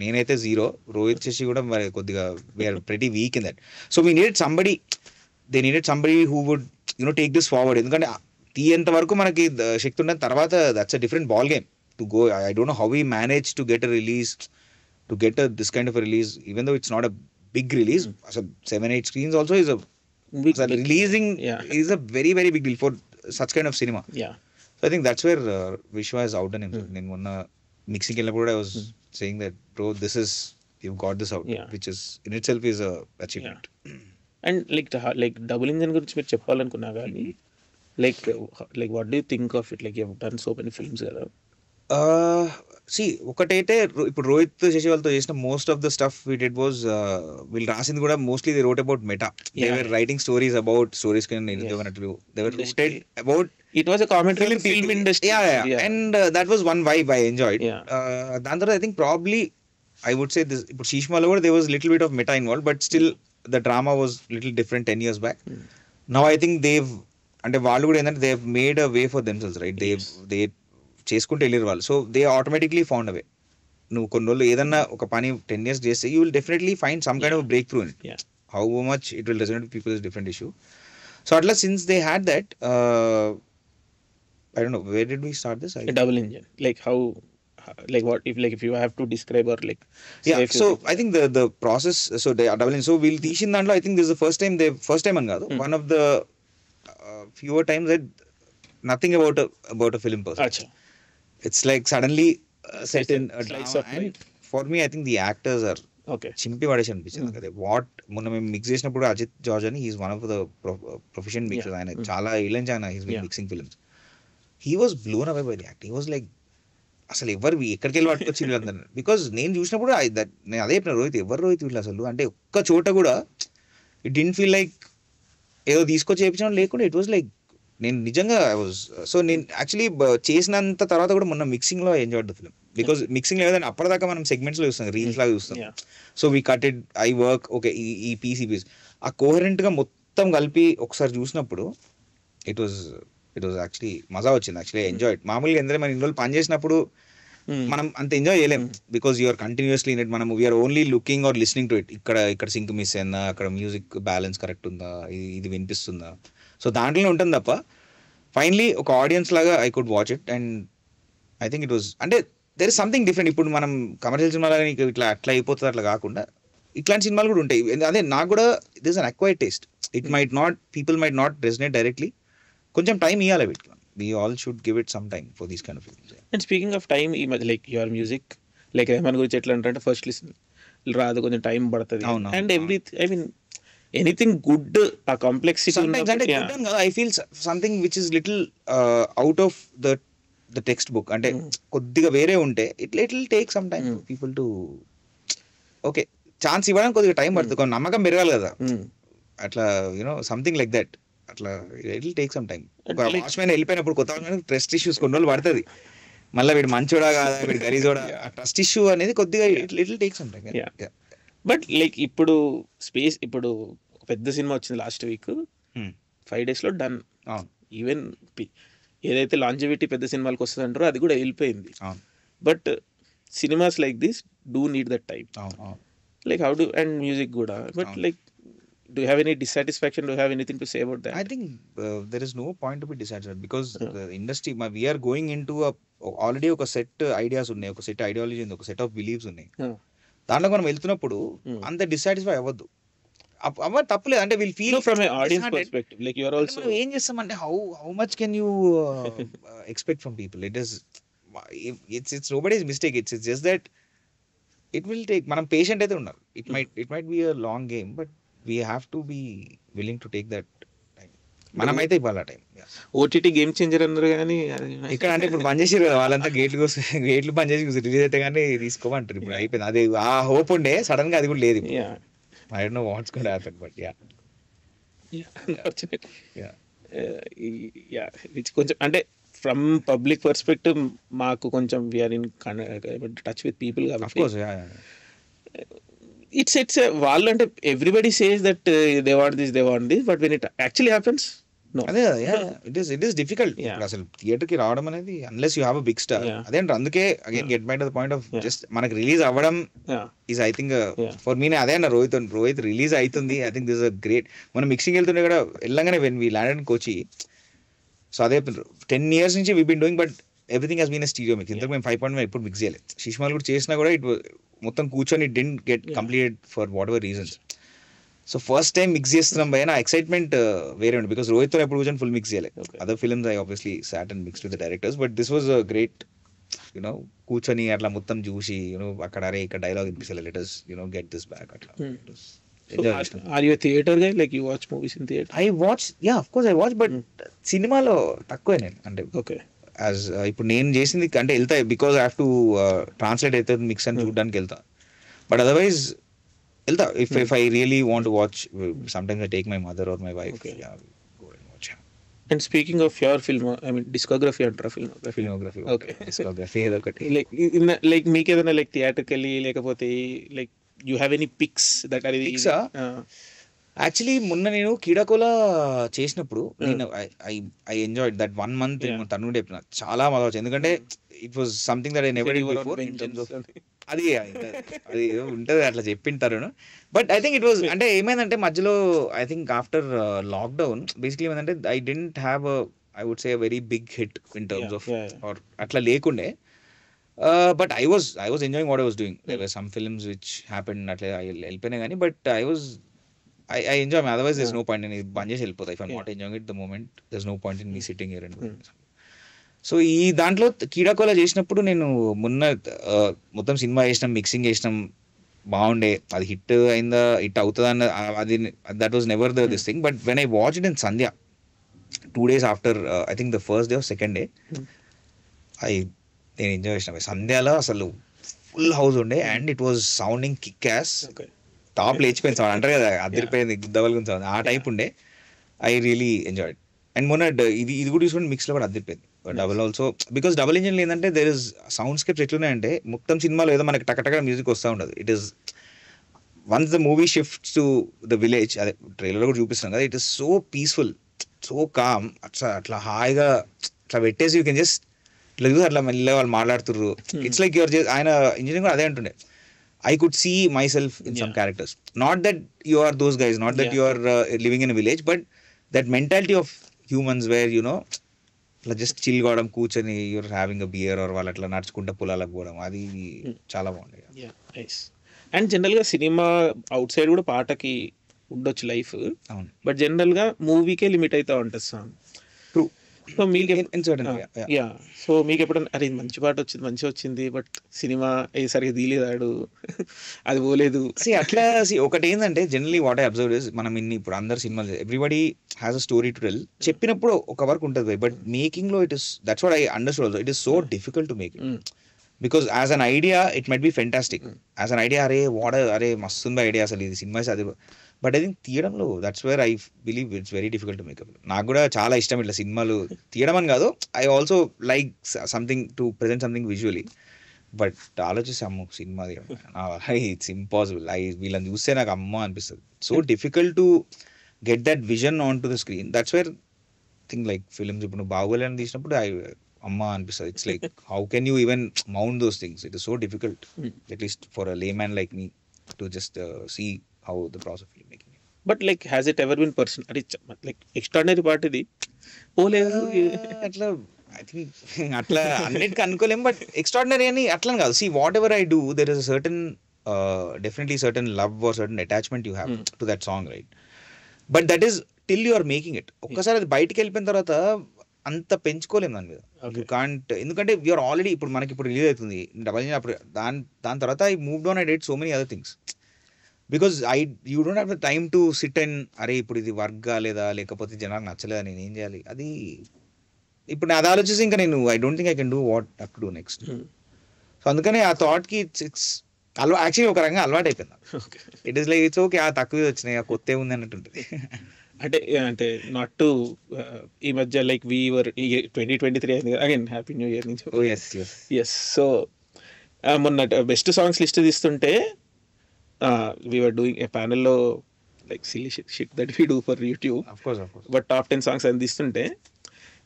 నేనైతే జీరో, రోహిత్ శశి కూడా మరి కొద్దిగా we're pretty weak in that. So we needed somebody, they needed somebody who would take this forward. ఎందుకంటే తీయేంత వరకు మనకి శక్తి ఉన్న తర్వాత that's a different ball game to go. I don't know how we manage to get a release, to get this kind of release, even though it's not a big release. అసలు 7-8 screens also is releasing is a very very big deal for such kind of cinema. So I think that's where Vishwa has outdone himself. నేను మొన్న మిక్సింగ్ వెళ్ళినప్పుడు కూడా I was saying that bro, this is, you've got this out, which is in itself is a achievement. And like double engine గురించి మీరు చెప్పాలనుకున్నా కానీ like what do you think of it? Like you have done so many films కదా. ఒకటైతే ఇప్పుడు రోహిత్ శశి వాళ్ళతో చేసిన most of the stuff we did was, వీళ్ళు రాసింది కూడా mostly they wrote about meta. They were writing stories about stories they were rooted about, it was a commentary on film industry. And that was one vibe I enjoyed. దాని తర్వాత I think probably I would say this, ఇప్పుడు శీష్మాలో కూడా there was little bit of meta involved, but still the drama was little different 10 years back. Now I think they've, అంటే వాళ్ళు కూడా ఏంటంటే they have made a way for themselves, right? they చేసుకుంటూ వెళ్ళారు వాళ్ళు. So they automatically found a way. నువ్వు కొన్ని రోజులు ఏదన్నా ఒక పని 10 years చేస్తే you will definitely find some kind of breakthrough in it. How much it will resonate with people is different issue. So అట్లా since they had that, I don't know, where did we start this? A double engine, like how, like what if you have to describe or like so I think the process, so they are double engine. So we'll teach in that. I think this is the first time an kaadu, one of the fewer times that nothing about a film person. Achha. It's like suddenly set in a drama, and for me I think the actors are చింపి పడేసి అనిపించింది కదా. వాట్ మొన్న మేము మిక్స్ చేసినప్పుడు అజిత్ జార్జ్ అని, he's one of the professional mixers. ఆయన చాలా ఏళ్ళంచి ఆయన he's been mixing films. He was blown away by the acting. He was like అసలు ఎవరు ఎక్కడికి వెళ్ళి పట్టుకొచ్చి వీళ్ళందరూ. బికాజ్ నేను చూసినప్పుడు నేను అదే చెప్పిన, రోహిత్ వీళ్ళు అసలు అంటే ఒక్క చోట కూడా ఇట్ డిడ్ంట్ ఫీల్ లైక్ ఏదో తీసుకొచ్చి చేయించడం లేకుండా, ఇట్ వాజ్ లైక్ నేను నిజంగా ఐ వాజ్. సో నేను యాక్చువల్లీ చేసినంత తర్వాత కూడా మొన్న మిక్సింగ్లో enjoyed the film. Because mixing లేదని అప్పటిదాకా మనం సెగ్మెంట్స్లో చూస్తాం, రీల్స్ లాగా చూస్తాం. So we cut it, I work, okay ఈ పీస్ ఆ కోహరెంట్గా మొత్తం కలిపి ఒకసారి చూసినప్పుడు ఇట్ వాజ్ యాక్చువల్లీ మజా వచ్చింది. Actually enjoyed. మామూలుగా ఎందుకంటే మనం ఇన్ని రోజులు పని చేసినప్పుడు మనం అంత ఎంజాయ్ చేయలేం, because you're continuously in it. మనం we're only looking or listening to it. ఇక్కడ సింక్ మిస్ అయిందా, అక్కడ మ్యూజిక్ బ్యాలెన్స్ కరెక్ట్ ఉందా, ఇది వినిపిస్తుందా. సో దాంట్లోనే ఉంటుంది తప్ప ఫైనలీ ఒక ఆడియన్స్ లాగా I could watch it. And I think it was అంటే దెర్ ఇస్ సంథింగ్ డిఫరెంట్. ఇప్పుడు మనం కమర్షియల్ సినిమాలో ఇట్లా అట్లా అయిపోతుంది అట్లా కాకుండా ఇట్లాంటి సినిమాలు కూడా ఉంటాయి. అదే నాకు కూడా this an acquired taste. It might not, people might not resonate directly. కొంచెం టైం ఇవ్వాలి వీటికి. We all should give it some time for these kind of films. And speaking of time, like your music, like Rahman గురించి ఎట్లా అంటే ఫస్ట్ లిసన్ రాదు, కొంచెం టైం పడుతుంది. And I mean anything good ఆ complexity I feel something which is little out of the textbook, అంటే కొద్దిగా వేరే ఉంటే it will take some time people to okay chance ఇవ్వడానికి కొద్దిగా టైం పడుతుంది, కొంచెం నమ్మకం పెరగాలి కదా అట్లా, యూనో సంథింగ్ లైక్ దట్. అట్లా it will take some time. Watchmen వెళ్ళిపోయినప్పుడు కొత్త ట్రస్ట్ ఇష్యూస్ కొన్ని రోజులు పడుతుంది, మళ్ళీ వీడు మంచోడా కాదా వీడు గరీజోడా, ట్రస్ట్ ఇష్యూ అనేది కొద్దిగా it will take some time. But like ఇప్పుడు స్పేస్, ఇప్పుడు పెద్ద సినిమా వచ్చింది లాస్ట్ వీక్, 5 days లో డన్. ఈవెన్ ఏదైతే లాంజివిటీ పెద్ద సినిమాలకు వస్తుంది అంటారో అది కూడా వెళ్ళిపోయింది. But cinemas like this do need that time, like how do, and music కూడా. But like do you have any dissatisfaction? Do you have anything to say about that? I think there is no point to be dissatisfied because the industry, we are going into already ఒక సెట్ ఐడియాస్ ఉన్నాయి, ఒక సెట్ ఐడియాలజీ ఉంది, ఒక సెట్ ఆఫ్ బిలీవ్స్ ఉన్నాయి. దాంట్లో మనం వెళ్తున్నప్పుడు అంత డిస్సాటిస్ఫై అవ్వద్దు, అవ్వ తప్పలేదు. అంటే will feel from a audience perspective, like you are also ఏం చేస్తామంటే how much can you expect from people. It's nobody's mistake, it's just that it will take, మనం పేషెంట్ అయితే ఉండాలి. It might be a long game, but we have to be willing to take that time. మనమైతే ఇవ్వాలి టైం. ఓటీటీ గేమ్ చేంజర్ అన్నారు కానీ ఇక్కడ అంటే ఇప్పుడు బంద్ చేసారు కదా వాళ్ళంతా, గేట్లు బంద్ చేసి రిలీజ్ అయితే కానీ తీసుకోమంటారు. ఇప్పుడు అయిపోయింది, అది ఆ హోప్ ఉండే, సడన్ గా అది కూడా లేదు. I don't know what's going to happen, but which కొంచెం అంటే ఫ్రమ్ పబ్లిక్ పర్స్పెక్టివ్ మాకు కొంచెం we're in touch with people కాబట్టి it's వాళ్ళు అంటే everybody says that they want this, but when it actually happens no. అదే ఇట్ ఈస్ డిఫికల్ట్ అసలు థియేటర్ కి రావడం అనేది, unless you have a big star. అదే అంటే అందుకే again get by to the point of just మనకి రిలీజ్ అవ్వడం ఈజ్ ఐ థింక్ ఫర్ మీనే అదే అన్న రోహిత్ రిలీజ్ అవుతుంది. I think this a great. మనం మిక్సింగ్ వెళ్తుండే కూడా వెళ్ళంగానే when we landed Kochi, so అదే 10 years నుంచి we been doing, but everything has been a stereo mix. ఇంతకు మేము 5.1 ఎప్పుడు మిక్స్ చేయలేదు. శిష్మాల్ కూడా చేసినా కూడా ఇట్ మొత్తం కూర్చొని it didn't get completed for what ever reasons. So first time mix చేస్తున్నాం భయ, నా ఎక్సైట్మెంట్ వేరే ఉంది, బికాస్ రోహిత్తో ఎప్పుడు కూర్చొని ఫుల్ మిక్స్ చేయలేదు. Other films I obviously sat and mixed with the directors, but this was a great, you know కూర్చొని అట్లా మొత్తం చూసి, యూనో అక్కడ అరే ఇక్కడ డైలాగ్ వినిపిస్తలే, let us get this back అట్లా. Are you a theater guy? Like you watch movies in theater? I watch, yeah, of course I watch, but సినిమాలో తక్కువే నేను. అంటే okay, యాజ్ ఇప్పుడు నేను చేసింది అంటే వెళ్తా, because I have to translate అవుతుంది మిక్స్ అని చూడడానికి వెళ్తా, బట్ అదర్వైజ్ వెళ్తా if I really want to watch. Sometimes I take my mother are my wife. And speaking of your film, I mean discography అంటారా, ఫిల్మోగ్రఫీ. Okay, discography ఏదో ఒకటి. like మీకు ఏదైనా లైక్ థియేటర్కి వెళ్ళి, లేకపోతే like you have any picks that are actually మొన్న నేను కీడాకోలా చేసినప్పుడు నేను ఐ ఎంజాయ్డ్ దట్ 1 month. తను చెప్పిన చాలా బాగా వచ్చింది, ఎందుకంటే it was something that I never did before in terms of అది ఉంటుంది అట్లా చెప్పింటారు. But I think it was, అంటే ఏమైందంటే మధ్యలో I think after lockdown basically ఏమైందంటే I dent have I would say very big hit in terms of or అట్లా లేకుండే. But I was enjoying what I was doing. There were some films which happened అట్లా వెళ్ళిపోయినాయి కానీ, but I enjoy me. Otherwise there's no point in బంద్ చేసి వెళ్ళిపోతా. If I'm not enjoying it the moment, there's no point in me sitting here and doing something. So ఈ దాంట్లో కీడాకోలా చేసినప్పుడు నేను మొన్న మొత్తం సినిమా చేసినాం, మిక్సింగ్ చేసినాం, బాగుండే. అది హిట్ అయిందా, హిట్ అవుతుందా అన్న అది that was never this thing. But when I watch it in Sandhya 2 days after, I think the first day or second day, నేను ఎంజాయ్ చేసిన. సంధ్యాలో అసలు ఫుల్ హౌస్ ఉండే and it was sounding kick ass, top లేచిపోయింది సౌండ్ అంటారు కదా, అదిరిపోయింది గుద్దవల్ గురించి ఆ టైప్ ఉండే. I really enjoyed. అండ్ మొన్న ఇది కూడా చూసుకుంటే మిక్స్లో కూడా అదిరిపోయింది. Double also, because double engine ఏంటంటే దేర్ ఇస్ సౌండ్ స్కేప్స్ ఎట్లున్నాయంటే మొత్తం సినిమాలో ఏదో మనకి టకటక మ్యూజిక్ వస్తూ ఉండదు. It is once the movie shifts to the village, అదే ట్రైలర్ కూడా చూపిస్తాం కదా, it is so peaceful, so calm. అట్లా హాయిగా అట్లా పెట్టేసి యూ కెన్ జస్ట్ ఇట్లా చూసి అట్లా మెల్లగా వాళ్ళు మాట్లాడుతుర్రు. ఇట్స్ లైక్ యువర్ ఆయన ఇంజనీరింగ్ కూడా అదే అంటుండే, I could see myself in some characters. Not that you are those guys, not that you are living in a village, but that mentality of humans where, you know, ఇట్లా జస్ట్ చిల్ కావడం, కూర్చొని you're having a beer or వాళ్ళు అట్లా నడుచుకుంటే పొలాలకు పోవడం, అది చాలా బాగుంది. అండ్ జనరల్గా సినిమా అవుట్ సైడ్ కూడా పాటకి ఉండొచ్చు లైఫ్, అవును, బట్ జనరల్గా మూవీకే లిమిట్ అవుతా ఉంటుంది సాంగ్. ట్రూ. సో మీకు Yeah. యా, సో మీకు ఎప్పుడన్నా అరే మంచి పాట వచ్చింది, మంచిగా వచ్చింది, బట్ సినిమా సరిగ్గా తీయలేదాడు అది పోలేదు. అట్లా ఒకటి ఏంటంటే generally what I observe is, మనం ఇప్పుడు అందరు సినిమాలు everybody has a story to tell. చెప్పినప్పుడు ఒక వర్క్ ఉంటుంది, బట్ మేకింగ్ లో it is, that's what I understood also, it is so difficult to make it. Because as an idea it might be fantastic, as an idea అరే మస్తుంది ఐడియా అసలు ఇది సినిమా అది, బట్ ఐ థింక్ తీయడంలో that's where I believe it's very difficult to make up. నాకు కూడా చాలా ఇష్టం ఇట్లా సినిమాలు తీయడం అని కాదు, I also like something to present something visually, but ఆలోచిస్తాము సినిమా ఇట్స్ ఇంపాసిబుల్. వీళ్ళని చూస్తే నాకు అమ్మ అనిపిస్తుంది. So difficult to get that vision on to the screen. That's where thing like films, ఇప్పుడు నువ్వు బాహుబలి అని తీసినప్పుడు అమ్మ అనిపిస్తుంది. It's like how can you even mount those things. It is so difficult, at least for a layman like me, to just see how the process of film making. But like has it ever been person అరే లైక్ ఎక్స్ట్రాడినరీ పార్ట్ ఇది పోలేదు అట్లా ఐ థింక్ అట్లా అన్నిటికీ అనుకోలేం, బట్ ఎక్స్ట్రాడినరీ అని అట్లా కాదు. See whatever I do there is a certain definitely certain love or certain attachment you have to that song, right? But that is till you are making it. ఒక్కసారి అది బయటికి వెళ్ళిపోయిన తర్వాత అంత పెంచుకోలేము దాని మీద. యూ కాంట్, ఎందుకంటే యూఆర్ ఆల్రెడీ ఇప్పుడు మనకి ఇప్పుడు రిలీజ్ అవుతుంది డబల్ ఇంజిన్, అప్పుడు దాని తర్వాత I moved on, I did so many other things, because you don't have the time to SIT and అరే ఇప్పుడు ఇది వర్క్ కాలేదా, లేకపోతే జనాలకు నచ్చలేదా, నేను ఏం చేయాలి, అది ఇప్పుడు అది ఆలోచిస్తే ఇంకా నేను I don't think I can do what I have to do next. So అందుకని ఆ థాట్కి ఇట్స్ యాక్చువల్లీ ఒక రకంగా అలవాటు అయిపోయింది. It is like it's okay, తక్కువ వచ్చినాయి, కొత్త ఉంది అన్నట్టు ఉంటుంది. అంటే నాట్ టు ఈ మధ్య లైక్ వీవర్ 2023 అయింది అగైన్ హ్యాపీ న్యూ ఇయర్ నుంచి. ఎస్, సో మొన్న బెస్ట్ సాంగ్స్ లిస్ట్ తీస్తుంటే వీఆర్ డూయింగ్ ఏ ప్యానెల్లో like silly shit that we do for YouTube, but top 10 songs అని తీస్తుంటే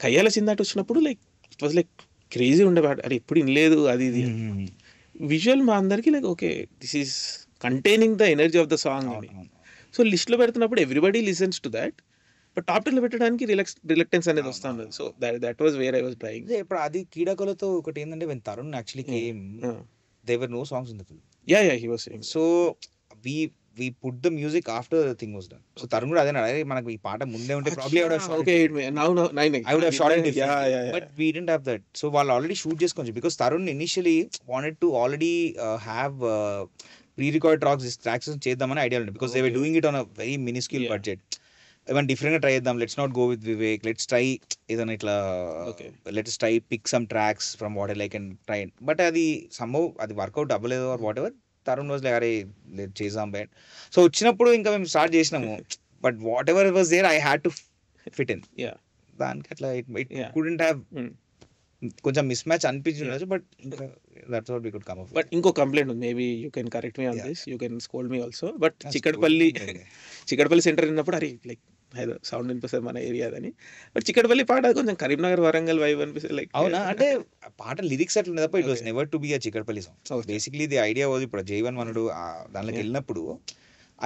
కయ్యాల చిందాట వచ్చినప్పుడు like it was like crazy ఉండే పాట, అరే ఎప్పుడు వినలేదు అది ఇది. విజువల్ మా అందరికి like okay this is containing the energy of the song అని. సో లిస్ట్లో పెడుతున్నప్పుడు everybody listens to that, but top 10లో పెట్టడానికి రిలక్టెన్స్ అనేది వస్తుంది. So that was where I was trying. ఇప్పుడు అది కీడాకోలతో ఒకటి ఏంటంటే when Tarun actually came there were no songs in the film. Yeah, he was saying. So we put the music after the thing was done. So Tarun కూడా అదే అరే మనకు ఈ పాట ముందే ఉంటే probably I would have shot okay now I would have shot it differently. Yeah. But we didn't have that. So వాళ్ళు already shoot చేసుకొని, because Tarun initially wanted to already have pre-recorded tracks చేద్దామని ఐడియా ఉంది, because they were doing it on a very minuscule budget. ఏమైనా డిఫరెంట్గా ట్రై చేద్దాం, let's not go with Vivek, let's try ఏదైనా ఇట్లా let's try pick some tracks from what I like and try. But అది సంభవ్ అది వర్కౌట్ అవ్వలేదు or whatever. Tarun was like అరే చేద్దాం బెట్. సో వచ్చినప్పుడు ఇంకా మేము స్టార్ట్ చేసినాము, but whatever was there I had to fit in. దానికి అట్లా ఇట్ కుడెంట్ హ్యావ్, కొంచెం మిస్ మ్యాచ్ అనిపించింది, but that's what we could come up. But ఇంకో కంప్లైంట్ ఉంది, maybe you can correct me on this, you can scold me also. But Chikkadpally centre విన్నప్పుడు అరే లైక్ సౌండ్ వినిపిస్తుంది మన ఏరియా అని, బట్ చిక్కడపల్లి పాట కొంచెం కరీంనగర్ వరంగల్ వైబ్ అనిపిస్తుంది. లైక్ అవునా, అంటే పాట లిరిక్స్ అట్లా తప్ప it was never to be a Chikkadpally song. Basically the idea was, ఇప్పుడు జైవన్ మనడు దానిలోకి వెళ్ళినప్పుడు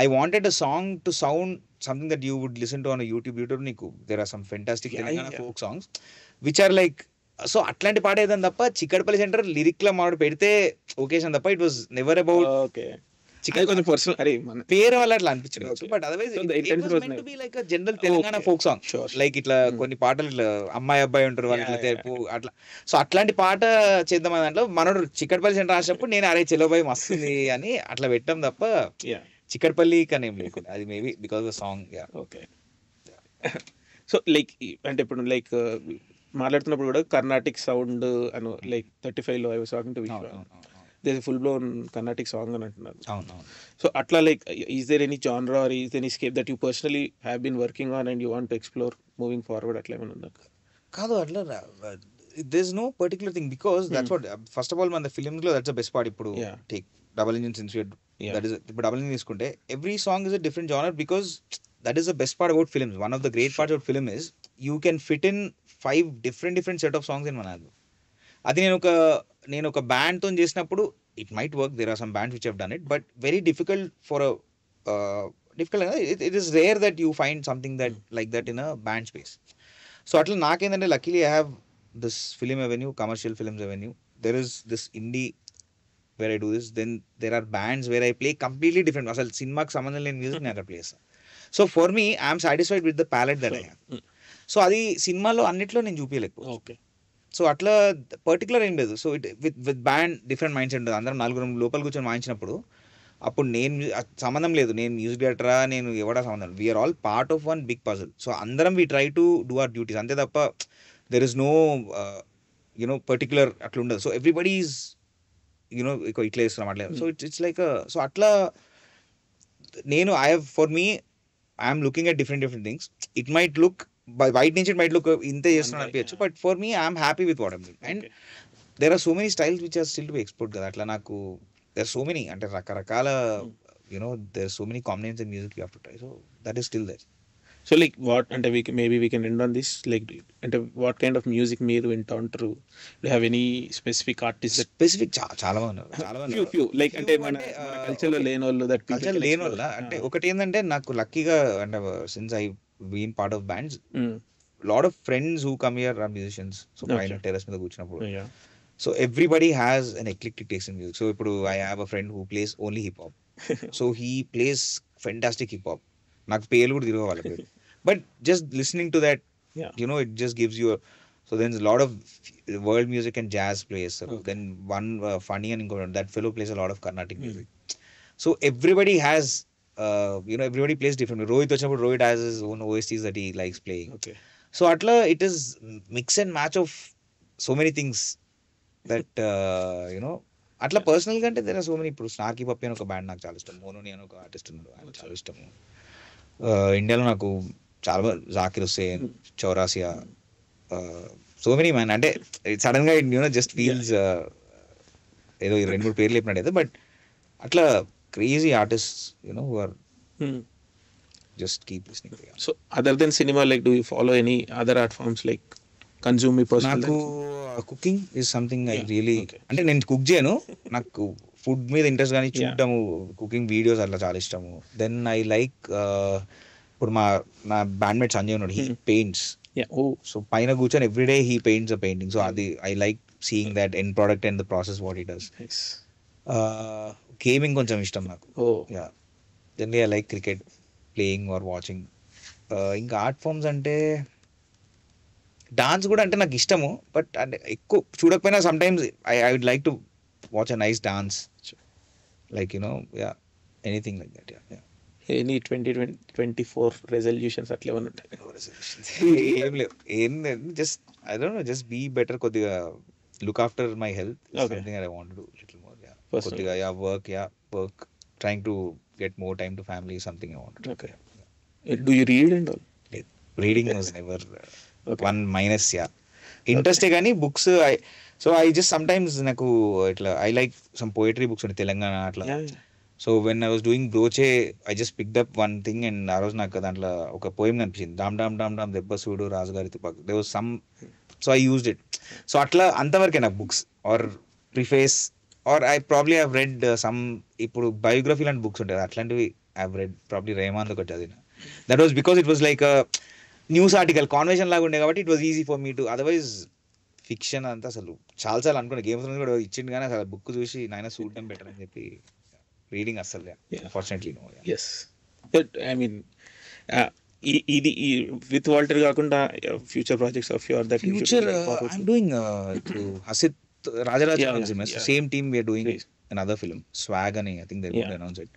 I wanted a song to sound something that you would listen to on a YouTube. నీకు there are some fantastic folk songs which are like, so అట్లాంటి పాట ఏదని తప్ప చిక్కడపల్లి సెంటర్ లిరిక్ లో మాడు పెడితే ఒకేషన్ తప్ప ఇట్ వాజ్ నెవర్ అబౌట్ కొంచెం పర్సనల్ అరే పేరు వల్ల అట్లా అనిపించవచ్చు. But otherwise like general Telangana folk song, like ఇట్లా కొన్ని పాటలు ఇట్లా అమ్మాయి అబ్బాయి ఉంటారు వాళ్ళు ఇట్లా తెరుపు అట్లా. సో అట్లాంటి పాట చేద్దామని దాంట్లో మనోడు చిక్కడపల్లి సెంటర్ రాసినప్పుడు నేను అరే చెలోబాయ్ మస్తుంది అని అట్లా పెట్టాం తప్ప చిక్కడపల్లి కానీ ఏం లేకుండా, అది maybe because of song. Okay, so like అంటే ఇప్పుడు లైక్ మాట్లాడుతున్నప్పుడు కూడా కర్ణాటిక్ సౌండ్ అను లైక్ 35లో I was talking to Vishwa, there full blown Carnatic song అని అంటున్నారు. సో అట్లా like is there any genre or is any scope that you personally have been working on and you want to explore moving forward, అట్లా ఏమైనా ఉందా? కాదు, అట్లా there's no particular thing, because that's what first of all మన films లో that's the best part. ఇప్పుడు take double engine, since we that is ఇప్పుడు double engine తీసుకుంటే every song is a different genre, because that is the best part about films. One of the great parts about film is you can fit in 5 different set of songs in one album. అది నేను ఒక బ్యాండ్ తో చేసినప్పుడు it might work, there are some bands which have done it, but very difficult for a it is rare that you find something that like that in a band space. So అట్లా నాకేంటంటే luckily I have this film avenue, commercial films avenue. There is this indie where I do this. Then there are bands where I play completely different, అసలు సినిమాకి సంబంధం లేని మ్యూజిక్ నేను అక్కడ ప్లే చేస్తాను. So for me I'm satisfied with the palette that I have. So అది సినిమాలో అన్నిట్లో నేను చూపించలేకపోతే. ఓకే. సో అట్లా పర్టికులర్ ఏం లేదు. So it with band different mind set ఉంటుంది. అందరం నలుగురు లోపల కూర్చొని వాయించినప్పుడు అప్పుడు నేను సంబంధం లేదు, నేను మ్యూజిక్ డైరెక్టరా, నేను ఎవడా సంబంధం, we're all part of one big puzzle. So అందరం we try to do our duties అంతే తప్ప there is no you know particular అట్లా ఉండదు. సో ఎవ్రీబడి ఈజ్ యునో ఇట్లా వేస్తున్నాం అట్లా. సో ఇట్స్ లైక్ సో అట్లా నేను for me I'm looking at different things. It might look బయట నుంచి ఇట్ మైట్ లుక్ ఇంతే చేస్తున్నాను అనిపించచ్చు, but for me I'm happy with what I'm doing. And there are so many styles which are still to be explored కదా. అట్లా నాకు there are so many అంటే రకరకాల there are so many combinations in music you have to try, so that is still there. So like what అంటే we can end on this, like అంటే what kind of music మీరు వింటా ఉంటారు? Do you have any specific artist that specific చాలా మంది few like అంటే మన కల్చర్ లో లేని వాళ్ళు that కల్చర్ లేని వాళ్ళ అంటే ఒకటి ఏంటంటే నాకు లక్కీగా అంటే since I been part of bands, lot of friends who come here are musicians. So పైన టెర్రస్ మీద కూర్చున్నప్పుడు so everybody has an eclectic taste in music. So ఇప్పుడు I have a friend who plays only hip hop. So he plays fantastic hip hop. నాకు పేర్లు కూడా తిరగ వాళ్ళ పేరు, but just listening to that, it just gives you so there's a lot of world music and jazz plays. Then one funny and that fellow plays a lot of Carnatic music. So everybody has everybody plays differently. Rohit వచ్చినప్పుడు Rohit has his own OSTs that he likes playing. Okay. So atla it is mix and match of so many things that అట్లా పర్సనల్ గా అంటే దేర్ ఆర్ సో మెనీ. ఇప్పుడు స్నార్కీ పప్పి అని ఒక బ్యాండ్ నాకు చాలా ఇష్టం, మోనోని అని ఒక ఆర్టిస్ట్ ఉన్నాడు, ఆయన చాలా ఇష్టము. ఇండియాలో నాకు చాలా Zakir Hussain, Chaurasia, so many man. అంటే సడన్ గా జస్ట్ ఫీల్స్ ఏదో 2-3 పేర్లు చెప్పినట్టు అయితే, బట్ అట్లా crazy artist who are just keep listening. So other than cinema, like do you follow any other art forms, like consume me personally? నాకు cooking is something I really అంటే నేను కుక్ చేయను, నాకు ఫుడ్ మీద ఇంట్రెస్ట్ కానీ చూడటము, కుకింగ్ వీడియోస్ అట్లా చాలా ఇష్టము. దెన్ ఐ లైక్ ఇప్పుడు నా బ్యాండ్మేట్ సంజయ్ ఉన్నాడు, హీ పెయింట్స్. సో పైన కూర్చొని everyday he paints a painting. So అది I like seeing that end product and the process what he does. Gaming కొంచెం ఇష్టం నాకు. Generally I like cricket playing or watching. ఇంకా ఆర్ట్ ఫామ్స్ అంటే డాన్స్ కూడా అంటే నాకు ఇష్టము, బట్ అంటే ఎక్కువ చూడకపోయినా sometimes I would like to watch a nice dance, like anything like that. Any 2024 resolutions అట్లా ఏమైనా ఉంటాయి? ఏం లేవు, ఏం just I don't know, just be better, కొద్దిగా look after my health, something I want to do little more. కొద్దిగా work trying to get more time to family, something I wanted. Okay. Do you read and all? Reading was never one minus. Interest కానీ books I just sometimes నాకు ఇట్లా I like some poetry books on Telangana అట్లా. So when I was doing broche, I just picked up one thing and ఆ రోజు నాకు దాంట్లో ఒక poem కనిపించింది, డామ్ డామ్ డామ్ డామ్ దెబ్బ సూడు రాజుగారి తుపాకు. there was some, so I used it. So అట్లా అంతవరకే నాకు books or preface, or I probably have read some ఇప్పుడు బయోగ్రఫీ లాంటి బుక్స్ ఉంటాయి అట్లాంటివి I have read, probably రేమాంద్ ఒకటి చదివిన. That was because it was like a news article conversation లాగా ఉండే కాబట్టి it was easy for me to. Otherwise fiction అంతా అసలు చాలాసార్లు అనుకున్నా, గేమ్స్ కూడా ఇచ్చింది కానీ అసలు బుక్ చూసి నాయన చూడటం బెటర్ అని చెప్పి రీడింగ్ అసలు unfortunately no. Yes, I mean ఇది విత్ వాల్టర్ కాకుండా future projects of your that future I'm doing Hasith Rajaraja same team we're doing another film swag అని I think they're going to announce it.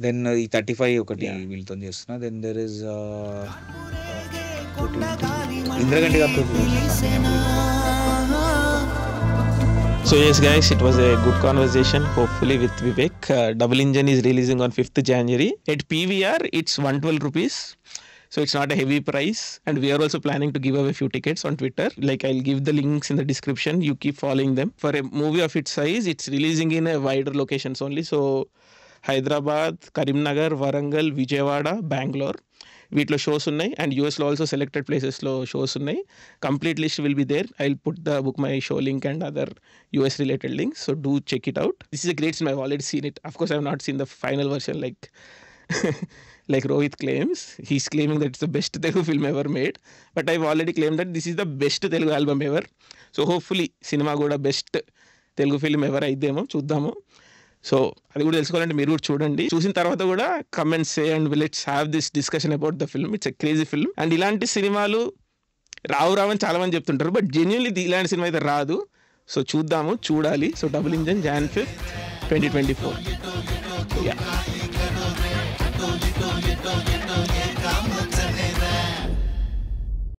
Then ఈ 35 ఒకటి వీళ్ళతో చేస్తున్నా. Then there is ఇంద్రగంటి గారితో. So yes guys, it was a good conversation, hopefully with Vivek. Double Engine is releasing on 5th January. At PVR it's 112 rupees. So it's not a heavy price, and we are also planning to give away a few tickets on Twitter. Like I'll give the links in the description. You keep following them. For a movie of its size, it's releasing in a wider locations only. So Hyderabad, Karimnagar, Warangal, Vijayawada, Bangalore. వీటిలో షోస్ ఉన్నాయి, అండ్ యూఎస్లో ఆల్సో సెలెక్టెడ్ ప్లేసెస్లో షోస్ ఉన్నాయి. Complete list will be there. I will put the book my show link and other US related links. So do check it out. This is a great cinema. I already seen it. Of course I have not seen the final version. Like like Rohit claims. He's claiming that it's the best Telugu film ever made. But I've already claimed that this is the best Telugu album ever. So hopefully cinema కూడా బెస్ట్ తెలుగు ఫిల్మ్ ఎవర్ అయిద్దేమో చూద్దాము. సో అది కూడా తెలుసుకోవాలంటే మీరు కూడా చూడండి. చూసిన తర్వాత కూడా comments say and let's have this discussion about the film. It's a crazy film. And ఇలాంటి సినిమాలు రావని చాలా మంది చెప్తుంటారు, బట్ జెన్యున్లీ ఇలాంటి సినిమా అయితే రాదు. సో చూద్దాము, చూడాలి. So double engine Jan 5, 2024. Yeah.